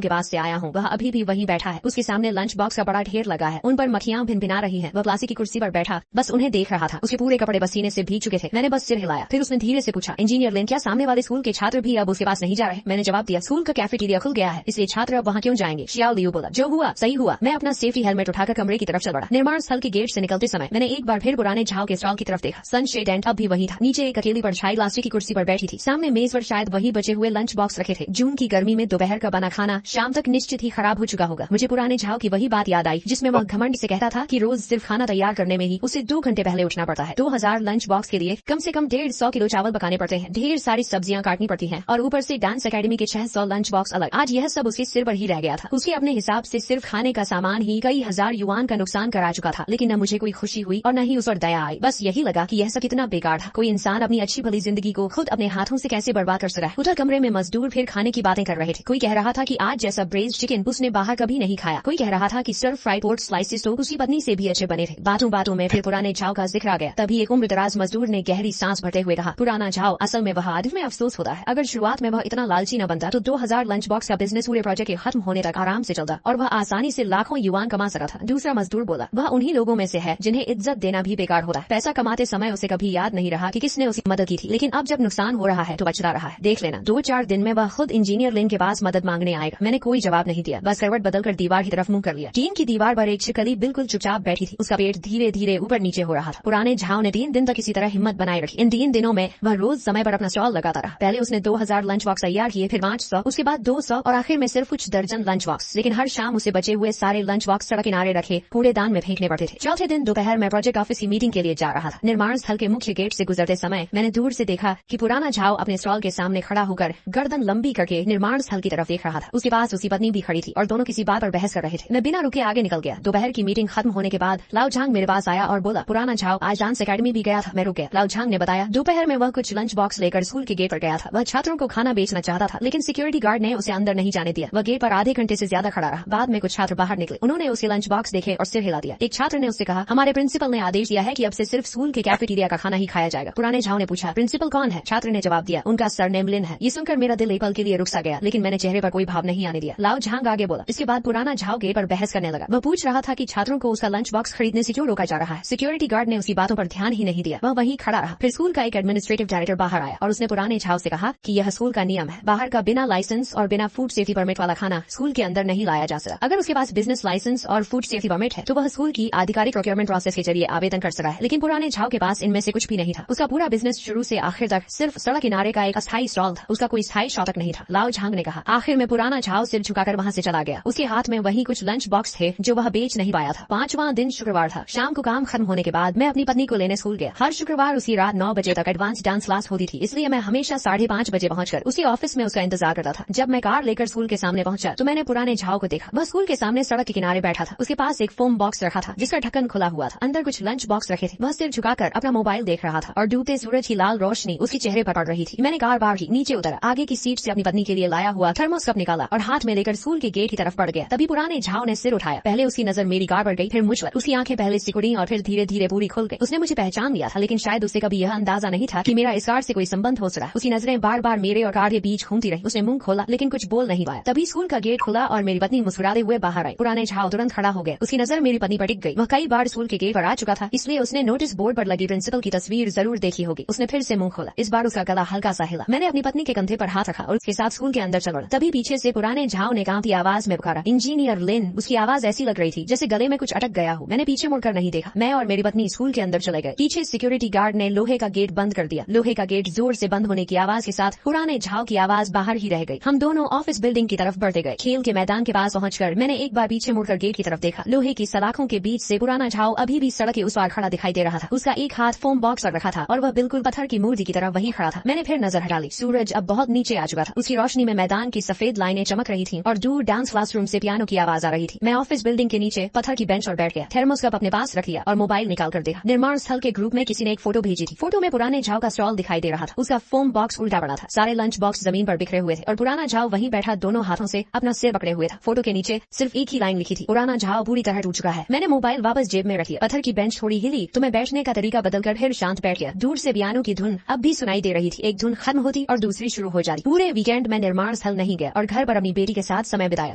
के पास से आया हूँ। वह अभी भी वहीं बैठा है। उसके सामने लंच बॉक्स का बड़ा ढेर लगा है, उन पर मक्खियां भिनभिना रही हैं। वह प्लास्टिक की कुर्सी पर बैठा बस उन्हें देख रहा था। उसके पूरे कपड़े पसीने से भीग चुके थे। मैंने बस सिर हिलाया। फिर उसने धीरे से पूछा, इंजीनियर लिन, क्या सामने वाले स्कूल के छात्र भी अब उसके पास नहीं जा रहे? मैंने जवाब दिया, स्कूल का कैफेटेरिया खुल गया है, इसलिए छात्र अब वहाँ क्यों जाएंगे? शियाओ लियू बोला, जो हुआ सही हुआ। मैं अपना सेफ्टी हेलमेट उठाकर कमरे की तरफ चल पड़ा। निर्माण स्थल के गेट से निकलते समय मैंने एक बार फिर पुराने झाओ के स्टॉल की तरफ देखा। सनशेड टेंट अब भी वही था। नीचे एक अकेली परछाई प्लास्टिक की कुर्सी पर बैठी थी। सामने मेज पर शायद वही बचे हुए लंच बॉक्स रखे थे। जून की गर्मी में दोपहर का बना खाना शाम तक निश्चित ही खराब हो चुका होगा। मुझे पुराने झाओ की वही बात याद आई जिसमें वह घमंड से कहता था कि रोज सिर्फ खाना तैयार करने में ही उसे 2 घंटे पहले उठना पड़ता है। 2000 लंच बॉक्स के लिए कम से कम 150 किलो चावल पकाने पड़ते हैं, ढेर सारी सब्जियां काटनी पड़ती हैं और ऊपर से डांस एकेडमी के 600 लंच बॉक्स अलग। आज यह सब उसके सिर पर ही रह गया था। उसके अपने हिसाब से सिर्फ खाने का सामान ही कई हजार युआन का नुकसान करा चुका था, लेकिन न मुझे कोई खुशी हुई और न ही उस पर दया आई। बस यही लगा कि यह सब कितना बेकार था। कोई इंसान अपनी अच्छी भली जिंदगी को खुद अपने हाथों से कैसे बर्बाद कर सकता है। उधर कमरे में मजदूर फिर खाने की बातें कर रहे थे। कोई कह रहा था कि आज जैसा ब्रेज्ड चिकन उसने बाहर कभी नहीं खाया। कोई कह रहा था कि सर्व फ्राइड पोर्क स्लाइसेस तो उसकी पत्नी से भी अच्छे बने थे। बातों बातों में फिर पुराने झाओ का जिक्र आ गया। तभी एक उम्रदराज मजदूर ने गहरी सांस भरते हुए कहा, पुराना झाओ, असल में वह आदमी में अफसोस होता है। अगर शुरुआत में वह इतना लालची न बनता तो 2000 लंच बॉक्स का बिजनेस पूरे प्रोजेक्ट के खत्म होने तक आराम से चलता और वह आसानी से लाखों युआन कमा सका था। दूसरा मजदूर बोला, वह उन्हीं लोगों में से है जिन्हें इज्जत देना भी बेकार होता है। पैसा कमाते समय उसे कभी याद नहीं रहा कि किसने उसकी मदद की थी, लेकिन अब जब नुकसान हो रहा है तो बचता रहा है। देख लेना, 2-4 दिन में वह खुद इंजीनियर लिन के पास मदद मांगने आएगा। मैंने कोई जवाब नहीं दिया, बस करवट बदलकर दीवार की तरफ मुंह कर लिया। टीन की दीवार पर एक छिकली बिल्कुल चुपचाप बैठी थी। उसका पेट धीरे धीरे ऊपर नीचे हो रहा था। पुराने झाओ ने 3 दिन तक किसी तरह हिम्मत बनाए रखी। इन 3 दिनों में वह रोज समय पर अपना स्टॉल लगाता रहा। पहले उसने 2000 लंच बॉक्स तैयार किए, फिर 500, उसके बाद 200 और आखिर में सिर्फ कुछ दर्जन लंच बॉक्स। लेकिन हर शाम उसे बचे हुए सारे लंच बॉक्स सड़क किनारे रखे कूड़ेदान में फेंकने पड़ते थे। चौथे दिन दोपहर में प्रोजेक्ट ऑफिस की मीटिंग के लिए जा रहा था। निर्माण स्थल के मुख्य गेट से गुजरते समय मैंने दूर से देखा कि पुराना झाओ अपने स्टॉल के सामने खड़ा होकर गर्दन लंबी करके निर्माण स्थल की तरफ देख रहा था। उसके पास उसकी पत्नी भी खड़ी थी और दोनों किसी बात पर बहस कर रहे थे। मैं बिना रुके आगे निकल गया। दोपहर की मीटिंग खत्म होने के बाद लाओ झांग मेरे पास आया और बोला, पुराना झाओ आज डांस एकेडमी भी गया था। मैं रुक गया। लाओ झांग ने बताया, दोपहर में वह कुछ लंच बॉक्स लेकर स्कूल के गेट पर गया था। वह छात्रों को खाना बेचना चाहता था, लेकिन सिक्योरिटी गार्ड ने उसे अंदर नहीं जाने दिया। वह गेट पर आधे घंटे से ज्यादा खड़ा रहा। बाद में कुछ छात्र बाहर निकले। उन्होंने उसके लंच बॉक्स देखे और सिर हिला दिया। एक छात्र ने उससे कहा, हमारे प्रिंसिपल ने आदेश दिया है कि अब से सिर्फ स्कूल के कैफेटेरिया का खाना ही खाया जाएगा। पुराने झाओ ने पूछा, प्रिंसिपल कौन है? छात्र ने जवाब दिया, उनका सरनेम लिन है। ये सुनकर मेरा दिल एक पल के लिए रुक सा गया, लेकिन मैंने चेहरे पर कोई भाव नहीं आने दिया। लाओ झांग आगे बोला। इसके बाद पुराना झाओ गेट पर बहस करने लगा। वह पूछ रहा था कि छात्रों को उसका लंच बॉक्स खरीदने से क्यों रोका जा रहा है। सिक्योरिटी गार्ड ने उसकी बातों पर ध्यान ही नहीं दिया। वह वहीं खड़ा रहा। फिर स्कूल का एक एडमिनिस्ट्रेटिव डायरेक्टर बाहर आया और उसने पुराने झाओ से कहा कि यह स्कूल का नियम है, बाहर का बिना लाइसेंस और बिना फूड सेफ्टी परमिट वाला खाना स्कूल के अंदर नहीं लाया जा सकता। अगर उसके पास बिजनेस लाइसेंस और फूड सेफ्टी परमिट है तो वह स्कूल की आधिकारिक प्रोक्योरमेंट प्रोसेस के जरिए आवेदन कर सकता है, लेकिन पुराने झाओ के पास इनमें से कुछ भी नहीं था। उसका पूरा बिजनेस शुरू से आखिर तक सिर्फ सड़क किनारे का एक अस्थायी स्टॉल था। उसका कोई स्थायी शॉप तक नहीं था। लाओ झांग ने कहा। आखिर में पुराना झाओ सिर झुकाकर वहाँ से चला गया। उसके हाथ में वही कुछ लंच बॉक्स थे जो वह बेच नहीं पाया था। 5वां दिन शुक्रवार था। शाम को काम खत्म होने के बाद मैं अपनी पत्नी को लेने स्कूल गया। हर शुक्रवार उसकी रात 9 बजे तक एडवांस डांस क्लास होती थी, इसलिए मैं हमेशा 5:30 बजे पहुंचकर उसके ऑफिस में उसका इंतजार करता था। जब मैं कार लेकर स्कूल के सामने पहुंचा तो मैंने पुराने झाओ को देखा। वह स्कूल के सामने सड़क के किनारे बैठा था। उसके पास एक फोम बॉक्स रखा था जिसका ढक्कन खुला हुआ था। अंदर कुछ लंच बॉक्स रखे थे। वह सिर झुकाकर अपना मोबाइल देख रहा था और डूबते सूरज की लाल रोशनी उसके चेहरे पर पड़ रही थी। मैंने कार बार ही नीचे उतरा, आगे की सीट से अपनी पत्नी के लिए लाया हुआ थर्मोस कप निकाला और हाथ में लेकर स्कूल के गेट की तरफ बढ़ गया। तभी पुराने झाओ ने सिर उठाया। पहले उसकी नजर मेरी कार पर गई, फिर मुझ पर। उसकी आंखें पहले सिकुड़ी और फिर धीरे धीरे पूरी खुल गई। उसने मुझे पहचान लिया था, लेकिन शायद उसे कभी यह अंदाजा नहीं था कि मेरा इस कार से कोई संबंध हो सकता है। उसकी नजरें बार बार मेरे और कार के बीच घूमती रही। उसने मुंह खोला लेकिन कुछ बोल नहीं पाया। तभी स्कूल का गेट खुला और मेरी पत्नी मुस्कुराते हुए बाहर आई। पुराने झाओ तुरंत खड़ा हो गया। उसकी नजर मेरी पत्नी पर टिक गई। वह कई बार स्कूल के गेट पर आ चुका था, इसलिए उसने नोटिस बोर्ड पर लगी प्रिंसिपल की तस्वीर जरूर देखी होगी। उसने फिर से मुंह खोला। इस बार उसका गला हल्का सा हिला। मैंने अपनी पत्नी के कंधे पर हाथ रखा और उसके साथ स्कूल के अंदर चल पड़ा। तभी पीछे से पुराने झाओ ने कांपती आवाज में पुकारा, इंजीनियर लिन। उसकी आवाज ऐसी लग रही थी जैसे गले में कुछ अटक गया हो। मैंने पीछे मुड़कर नहीं देखा। मैं और मेरी पत्नी स्कूल के अंदर चले गए। पीछे सिक्योरिटी गार्ड ने लोहे का गेट बंद कर दिया। लोहे का गेट जोर से बंद होने की आवाज के साथ पुराने झाओ की आवाज बाहर ही रह गई। हम दोनों ऑफिस बिल्डिंग की तरफ बढ़ते गए। खेल के मैदान के पास पहुंचकर मैंने एक बार पीछे मुड़कर गेट की तरफ देखा। लोहे की सलाखों के बीच से पुराना झाओ अभी भी सड़क के उस पार खड़ा दिखाई दे रहा था। उसका एक हाथ फोम बॉक्स पर रखा था और वह बिल्कुल पत्थर की मूर्ति की तरह वहीं खड़ा था। मैंने फिर नजर हटा ली। सूरज अब बहुत नीचे आ चुका था। उसकी रोशनी में मैदान की सफेद लाइनें चमक रही थी और दूर डांस क्लासरूम से पियानो की आवाज आ रही थी। मैं ऑफिस बिल्डिंग के नीचे पत्थर की बेंच पर बैठ गया। थर्मोस कप अपने पास रख लिया और मोबाइल निकाल कर देखा। निर्माण स्थल के ग्रुप में किसी ने एक फोटो भेजी थी। फोटो में पुराने झाओ का स्टॉल दिखाई दे रहा था। उसका फोम बॉक्स उल्टा पड़ा था। सारे लंच बॉक्स जमीन पर बिखरे हुए थे और पुराना झाओ वहीं बैठा दोनों हाथों से अपना सिर पकड़े हुए था। फोटो के नीचे सिर्फ एक ही लाइन लिखी थी, पुराना झाओ पूरी तरह टूट चुका है। मैंने मोबाइल वापस जेब में रख लिया। पत्थर की बेंच थोड़ी हिली तो मैं बैठने का तरीका बदलकर फिर शांत बैठ गया। दूर से पियानो की धुन अब भी सुनाई दे रही थी। एक धुन खत्म होती जाती और दूसरी शुरू हो जाती। पूरे वीकेंड में निर्माण स्थल नहीं गया और घर पर अपनी बेटी के साथ समय बिताया।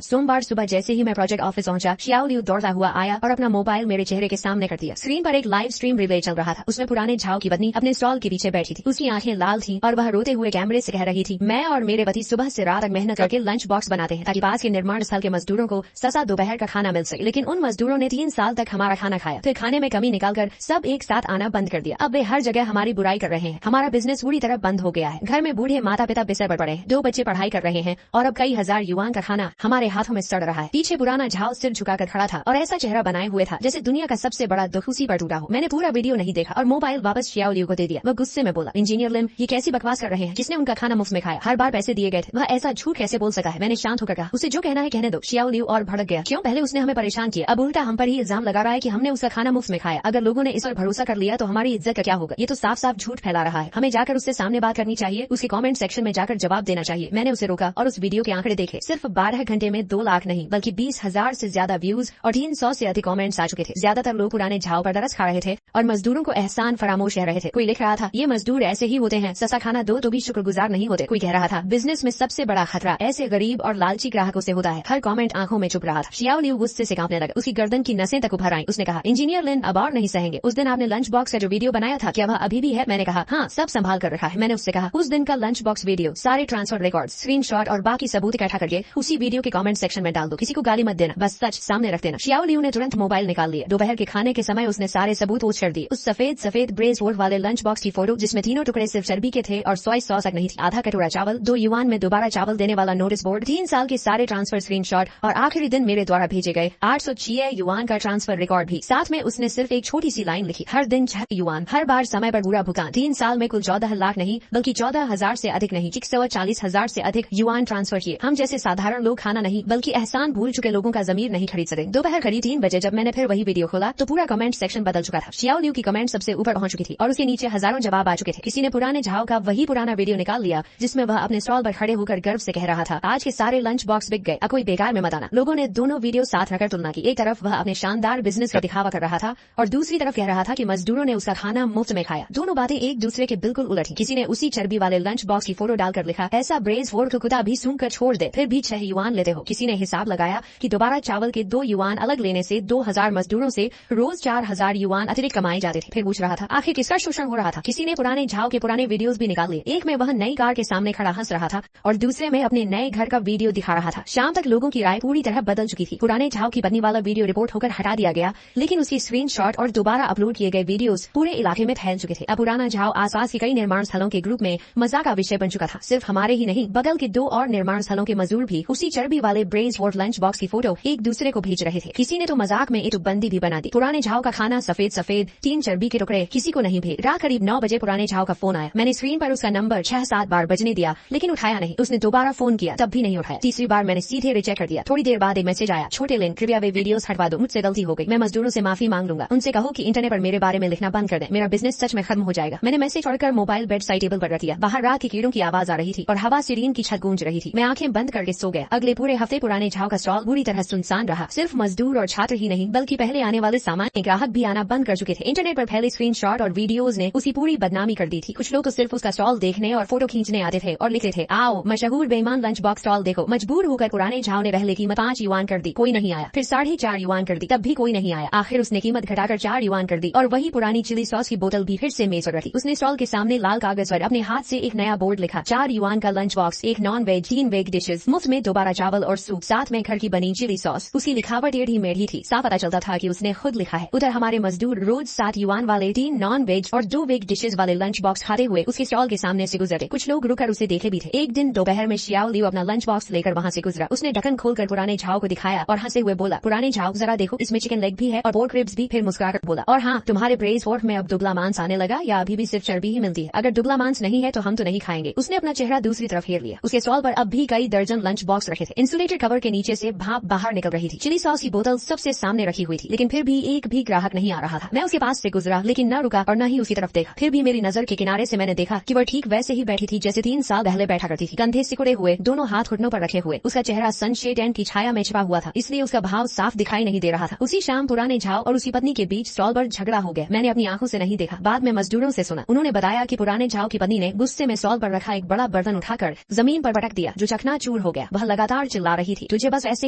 सोमवार सुबह जैसे ही मैं प्रोजेक्ट ऑफिस पहुंचा, शियाओ लियू दौड़ता हुआ आया और अपना मोबाइल मेरे चेहरे के सामने कर दिया। स्क्रीन पर एक लाइव स्ट्रीम रिले चल रहा था। उसमें पुराने झाओ की पत्नी अपने स्टॉल के पीछे बैठी थी। उसकी आंखें लाल थी और वह रोते हुए कैमरे से कह रही थी, मैं और मेरे पति सुबह से रात तक मेहनत करके लंच बॉक्स बनाते हैं ताकि पास के निर्माण स्थल के मजदूरों को सस्ता दोपहर का खाना मिल सके, लेकिन उन मजदूरों ने 3 साल तक हमारा खाना खाया, फिर खाने में कमी निकालकर सब एक साथ आना बंद कर दिया। अब वे हर जगह हमारी बुराई कर रहे हैं। हमारा बिजनेस पूरी तरह बंद हो गया है। घर में बूढ़े माता पिता बिस्तर पर पड़े हैं, 2 बच्चे पढ़ाई कर रहे हैं और अब कई हजार युवाओं का खाना हमारे हाथों में सड़ रहा है। पीछे पुराना झाओ सिर झुकाकर खड़ा था और ऐसा चेहरा बनाए हुए था जैसे दुनिया का सबसे बड़ा दुख उसी पर टूटा हो। मैंने पूरा वीडियो नहीं देखा और मोबाइल वापस शियाओ लियू को दे दिया। वह गुस्से में बोला, इंजीनियर लिम, ये कैसी बकवास कर रहे हैं? किसने उनका खाना मुफ्त में खाया? हर बार पैसे दिए गए थे। वह ऐसा झूठ कैसे बोल सका है? मैंने शांत होकर कहा, उसे जो कहना है कहने दो। शियाओ लियू और भड़क गया, क्यों? पहले उसने हमें परेशान किया, अब उल्टा हम पर ही इल्जाम लगा रहा है कि हमने उसका खाना मुफ्त में खाया। अगर लोगों ने इस पर भरोसा कर लिया तो हमारी इज्जत का क्या होगा? ये तो साफ साफ झूठ फैला रहा है। हमें जाकर उससे सामने बात करनी चाहिए, उसके कमेंट सेक्शन में जाकर जवाब देना चाहिए। मैंने उसे रोका और उस वीडियो के आंकड़े देखे। सिर्फ 12 घंटे में 2 लाख नहीं बल्कि 20,000 से ज्यादा व्यूज और 300 से अधिक कमेंट्स आ चुके थे। ज्यादातर लोग पुराने झाओ पर तरस खा रहे थे और मजदूरों को एहसान फरामोश रह रहे थे। कोई लिख रहा था, ये मजदूर ऐसे ही होते हैं, सस्ता खाना दो तो भी शुक्रगुजार नहीं होते। कोई कह रहा था, बिजनेस में सबसे बड़ा खतरा ऐसे गरीब और लालची ग्राहकों से होता है। हर कमेंट आंखों में चुप रहा था। शियाओ लियू गुस्से से कांपने लगा, उसकी गर्दन की नसें तक उभर आई। उसने कहा, इंजीनियर लिन, अब और नहीं सहेंगे। उस दिन आपने लंच बॉक्स का जो वीडियो बनाया था, क्या वह अभी भी है? मैंने कहा, हाँ, सब संभाल कर रखा है। मैंने उससे कहा, उस दिन का लंच बॉक्स वीडियो, सारे ट्रांसफर रिकॉर्ड, स्क्रीनशॉट और बाकी सबूत इकट्ठा करके उसी वीडियो के कमेंट सेक्शन में डाल दो। किसी को गाली मत देना, बस सच सामने रख देना। शियाओ लियू ने तुरंत मोबाइल निकाल लिया। दोपहर के खाने के समय उसने सारे सबूत पोस्ट कर दिए। उस सफेद ब्रेस वोट वाले लंच बॉक्स की फोटो जिसमें 3 टुकड़े सिर्फ चर्बी के थे और सोया सॉस तक नहीं थी, आधा कटोरा चावल, 2 युआन में दोबारा चावल देने वाला नोटिस बोर्ड, 3 साल के सारे ट्रांसफर स्क्रीनशॉट और आखिरी दिन मेरे द्वारा भेजे गए 806 युआन का ट्रांसफर रिकॉर्ड भी। साथ में उसने सिर्फ एक छोटी सी लाइन लिखी, हर दिन 6 युआन, हर बार समय पर पूरा भुगतान। 3 साल में कुल 14 लाख नहीं बल्कि 14,000 से अधिक नहीं, 140,000 से अधिक युआन ट्रांसफर किए। हम जैसे साधारण लोग खाना नहीं बल्कि एहसान भूल चुके लोगों का जमीर नहीं खरीद सकते। दोपहर करीब 3 बजे जब मैंने फिर वही वीडियो खोला तो पूरा कमेंट सेक्शन बदल चुका था। शियाओ लियू की कमेंट सबसे ऊपर पहुंच चुकी थी और उसके नीचे हजारों जवाब आ चुके थे। किसी ने पुराने झाओ का वही पुराना वीडियो निकाल लिया जिसमें वह अपने स्टॉल पर खड़े होकर गर्व से कह रहा था, आज के सारे लंच बॉक्स बिक गए, अब कोई बेकार में मत आना। लोगों ने दोनों वीडियो साथ रखकर तुलना की। एक तरफ वह अपने शानदार बिजनेस का दिखावा कर रहा था और दूसरी तरफ कह रहा था कि मजदूरों ने उसका खाना मुफ्त में खाया। दोनों बातें एक दूसरे के बिल्कुल उलट। किसी ने उसी चर्बी वाले लंच बॉक्स की फोटो डालकर लिखा, ऐसा ब्रेस वोट को कुत्ता भी सूंघ कर छोड़ दे, फिर भी 6 युआन लेते हो। किसी ने हिसाब लगाया कि दोबारा चावल के 2 युआन अलग लेने से 2000 मजदूरों से रोज 4000 युआन अतिरिक्त कमाए जाते थे। फिर पूछ रहा था, आखिर किसका शोषण हो रहा था? किसी ने पुराने झाओ के पुराने वीडियोस भी निकाल लिए। एक में वह नई कार के सामने खड़ा हंस रहा था और दूसरे में अपने नए घर का वीडियो दिखा रहा था। शाम तक लोगों की राय पूरी तरह बदल चुकी थी। पुराने झाओ की पत्नी वाला वीडियो रिपोर्ट होकर हटा दिया गया, लेकिन उसकी स्क्रीनशॉट और दोबारा अपलोड किए गए वीडियोस पूरे इलाके में फैल चुके थे। अब पुराना झाओ आसपास के कई निर्माण स्थलों के ग्रुप में मजाक का विषय बन चुका था। सिर्फ हमारे ही नहीं, बगल के 2 और निर्माण स्थलों के मजदूर भी उसी चर्बी वाले ब्रेस वोट लंच बॉक्स की फोटो एक दूसरे को भेज रहे थे। किसी ने तो मजाक में एक बंदी भी बना दी, पुराने झाओ का खाना सफेद 3 चर्बी के टुकड़े, किसी को नहीं भेज। रात करीब 9 बजे पुराने झाओ का फोन आया। मैंने स्क्रीन पर उसका नंबर 6-7 बार बजने दिया लेकिन उठाया नहीं। उसने दोबारा फोन किया, तब भी नहीं उठाया। तीसरी बार मैंने सीधे रिजेक्ट कर दिया। थोड़ी देर बाद एक मैसेज आया, छोटे लिन, कृपया वे वीडियोस हटवा दो, मुझसे गलती हो गई। मैं मजदूरों से माफी मांग लूंगा, उनसे कहो कि इंटरनेट पर मेरे बारे में लिखना बंद कर दें, मेरा बिजनेस सच में खत्म हो जाएगा। मैंने मैसेज पढ़कर मोबाइल बेड साइड टेबल पर रख दिया। बाहर रात के कीड़ों की आवाज आ रही थी और हवा सिरीन की छत गूंज रही थी। मैं आंखें बंद करके सो गया। अगले पूरे हफ्ते पुराने झाओ का स्टॉल बुरी तरह सुनसान रहा। सिर्फ मजदूर और छात्र ही नहीं बल्कि पहले आने वाले सामान्य ग्राहक भी आना बंद कर चुके थे। इंटरनेट पर फैले स्क्रीनशॉट और वीडियोस ने उसी पूरी बदनामी कर दी थी। कुछ लोग तो सिर्फ उसका स्टॉल देखने और फोटो खींचने आते थे और लिखते थे, आओ मशहूर बेईमान लंच बॉक्स स्टॉल देखो। मजबूर होकर पुराने झाओ ने पहले कीमत 5 युआन कर दी, कोई नहीं आया। फिर 4.5 युआन कर दी, तब भी कोई नहीं आया। आखिर उसने कीमत घटाकर 4 युआन कर दी और वही पुरानी चिली सॉस की बोतल भी फिर से मेज पर रखी। उसने स्टॉल के सामने लाल कागज पर अपने हाथ से एक नया बोर्ड लिखा, 4 युआन का lunch box, 1 non veg 3 veg dishes, मुफ्त में दोबारा चावल और सूप, साथ में घर की बनी चिली सॉस। उसकी लिखावट टेढ़ी मेढ़ी थी, साफ पता चलता था कि उसने खुद लिखा है। उधर हमारे मजदूर रोज 7 युआन वाले 3 नॉन वेज और 2 वेज डिशेज वाले लंच बॉक्स खाते हुए उसके स्टॉल के सामने से गुजरे। कुछ लोग रुककर उसे देखे भी थे। एक दिन दोपहर में शियाओ लियू अपना लंच बॉक्स लेकर वहाँ से गुजरा। उसने ढक्कन खोलकर पुराने झाओ को दिखाया और हंसे हुए बोला, पुराने झाओ जरा देखो, इसमें चिकन लेग भी है और पोर्क रिब्स भी। फिर मुस्कुराकर बोला, और हाँ, तुम्हारे ब्रेस वोट में अब दुबला मांस आने लगा या अभी भी सिर्फ चर्बी ही मिलती है? अगर दुबला मांस नहीं है तो हम तो नहीं खाएंगे। उसने अपना चेहरा दूसरी तरफ फेर लिया। उसके स्टॉल पर अब भी कई दर्जन लंच बॉक्स रखे थे। इंसुलेटेड कवर के नीचे से भाप बाहर निकल रही थी। चिली सॉस की बोतल सबसे सामने रखी हुई थी, लेकिन फिर भी एक भी ग्राहक नहीं आ रहा था। मैं उसके पास से गुजरा लेकिन न रुका और न ही उसकी तरफ देखा। फिर भी मेरी नजर के किनारे से मैंने देखा कि वह ठीक वैसे ही बैठी थी जैसे 3 साल पहले बैठा करती थी, कंधे सिकुड़े हुए, दोनों हाथ घुटनों पर रखे हुए। उसका चेहरा सनशेड टेंट की छाया में छिपा हुआ था, इसलिए उसका भाव साफ दिखाई नहीं दे रहा था। उसी शाम पुराने झाओ और उसकी पत्नी के बीच स्टॉल पर झगड़ा हो गया। मैंने अपनी आंखों से नहीं देखा, बाद में मजदूरों से सुना। उन्होंने बताया कि पुराने झाओ की पत्नी ने गुस्से में स्टॉल पर रखा एक बड़ा बर्तन उठाकर जमीन पर पटक दिया जो चकनाचूर हो गया। वह लगातार चिल्ला रही थी, तुझे बस ऐसे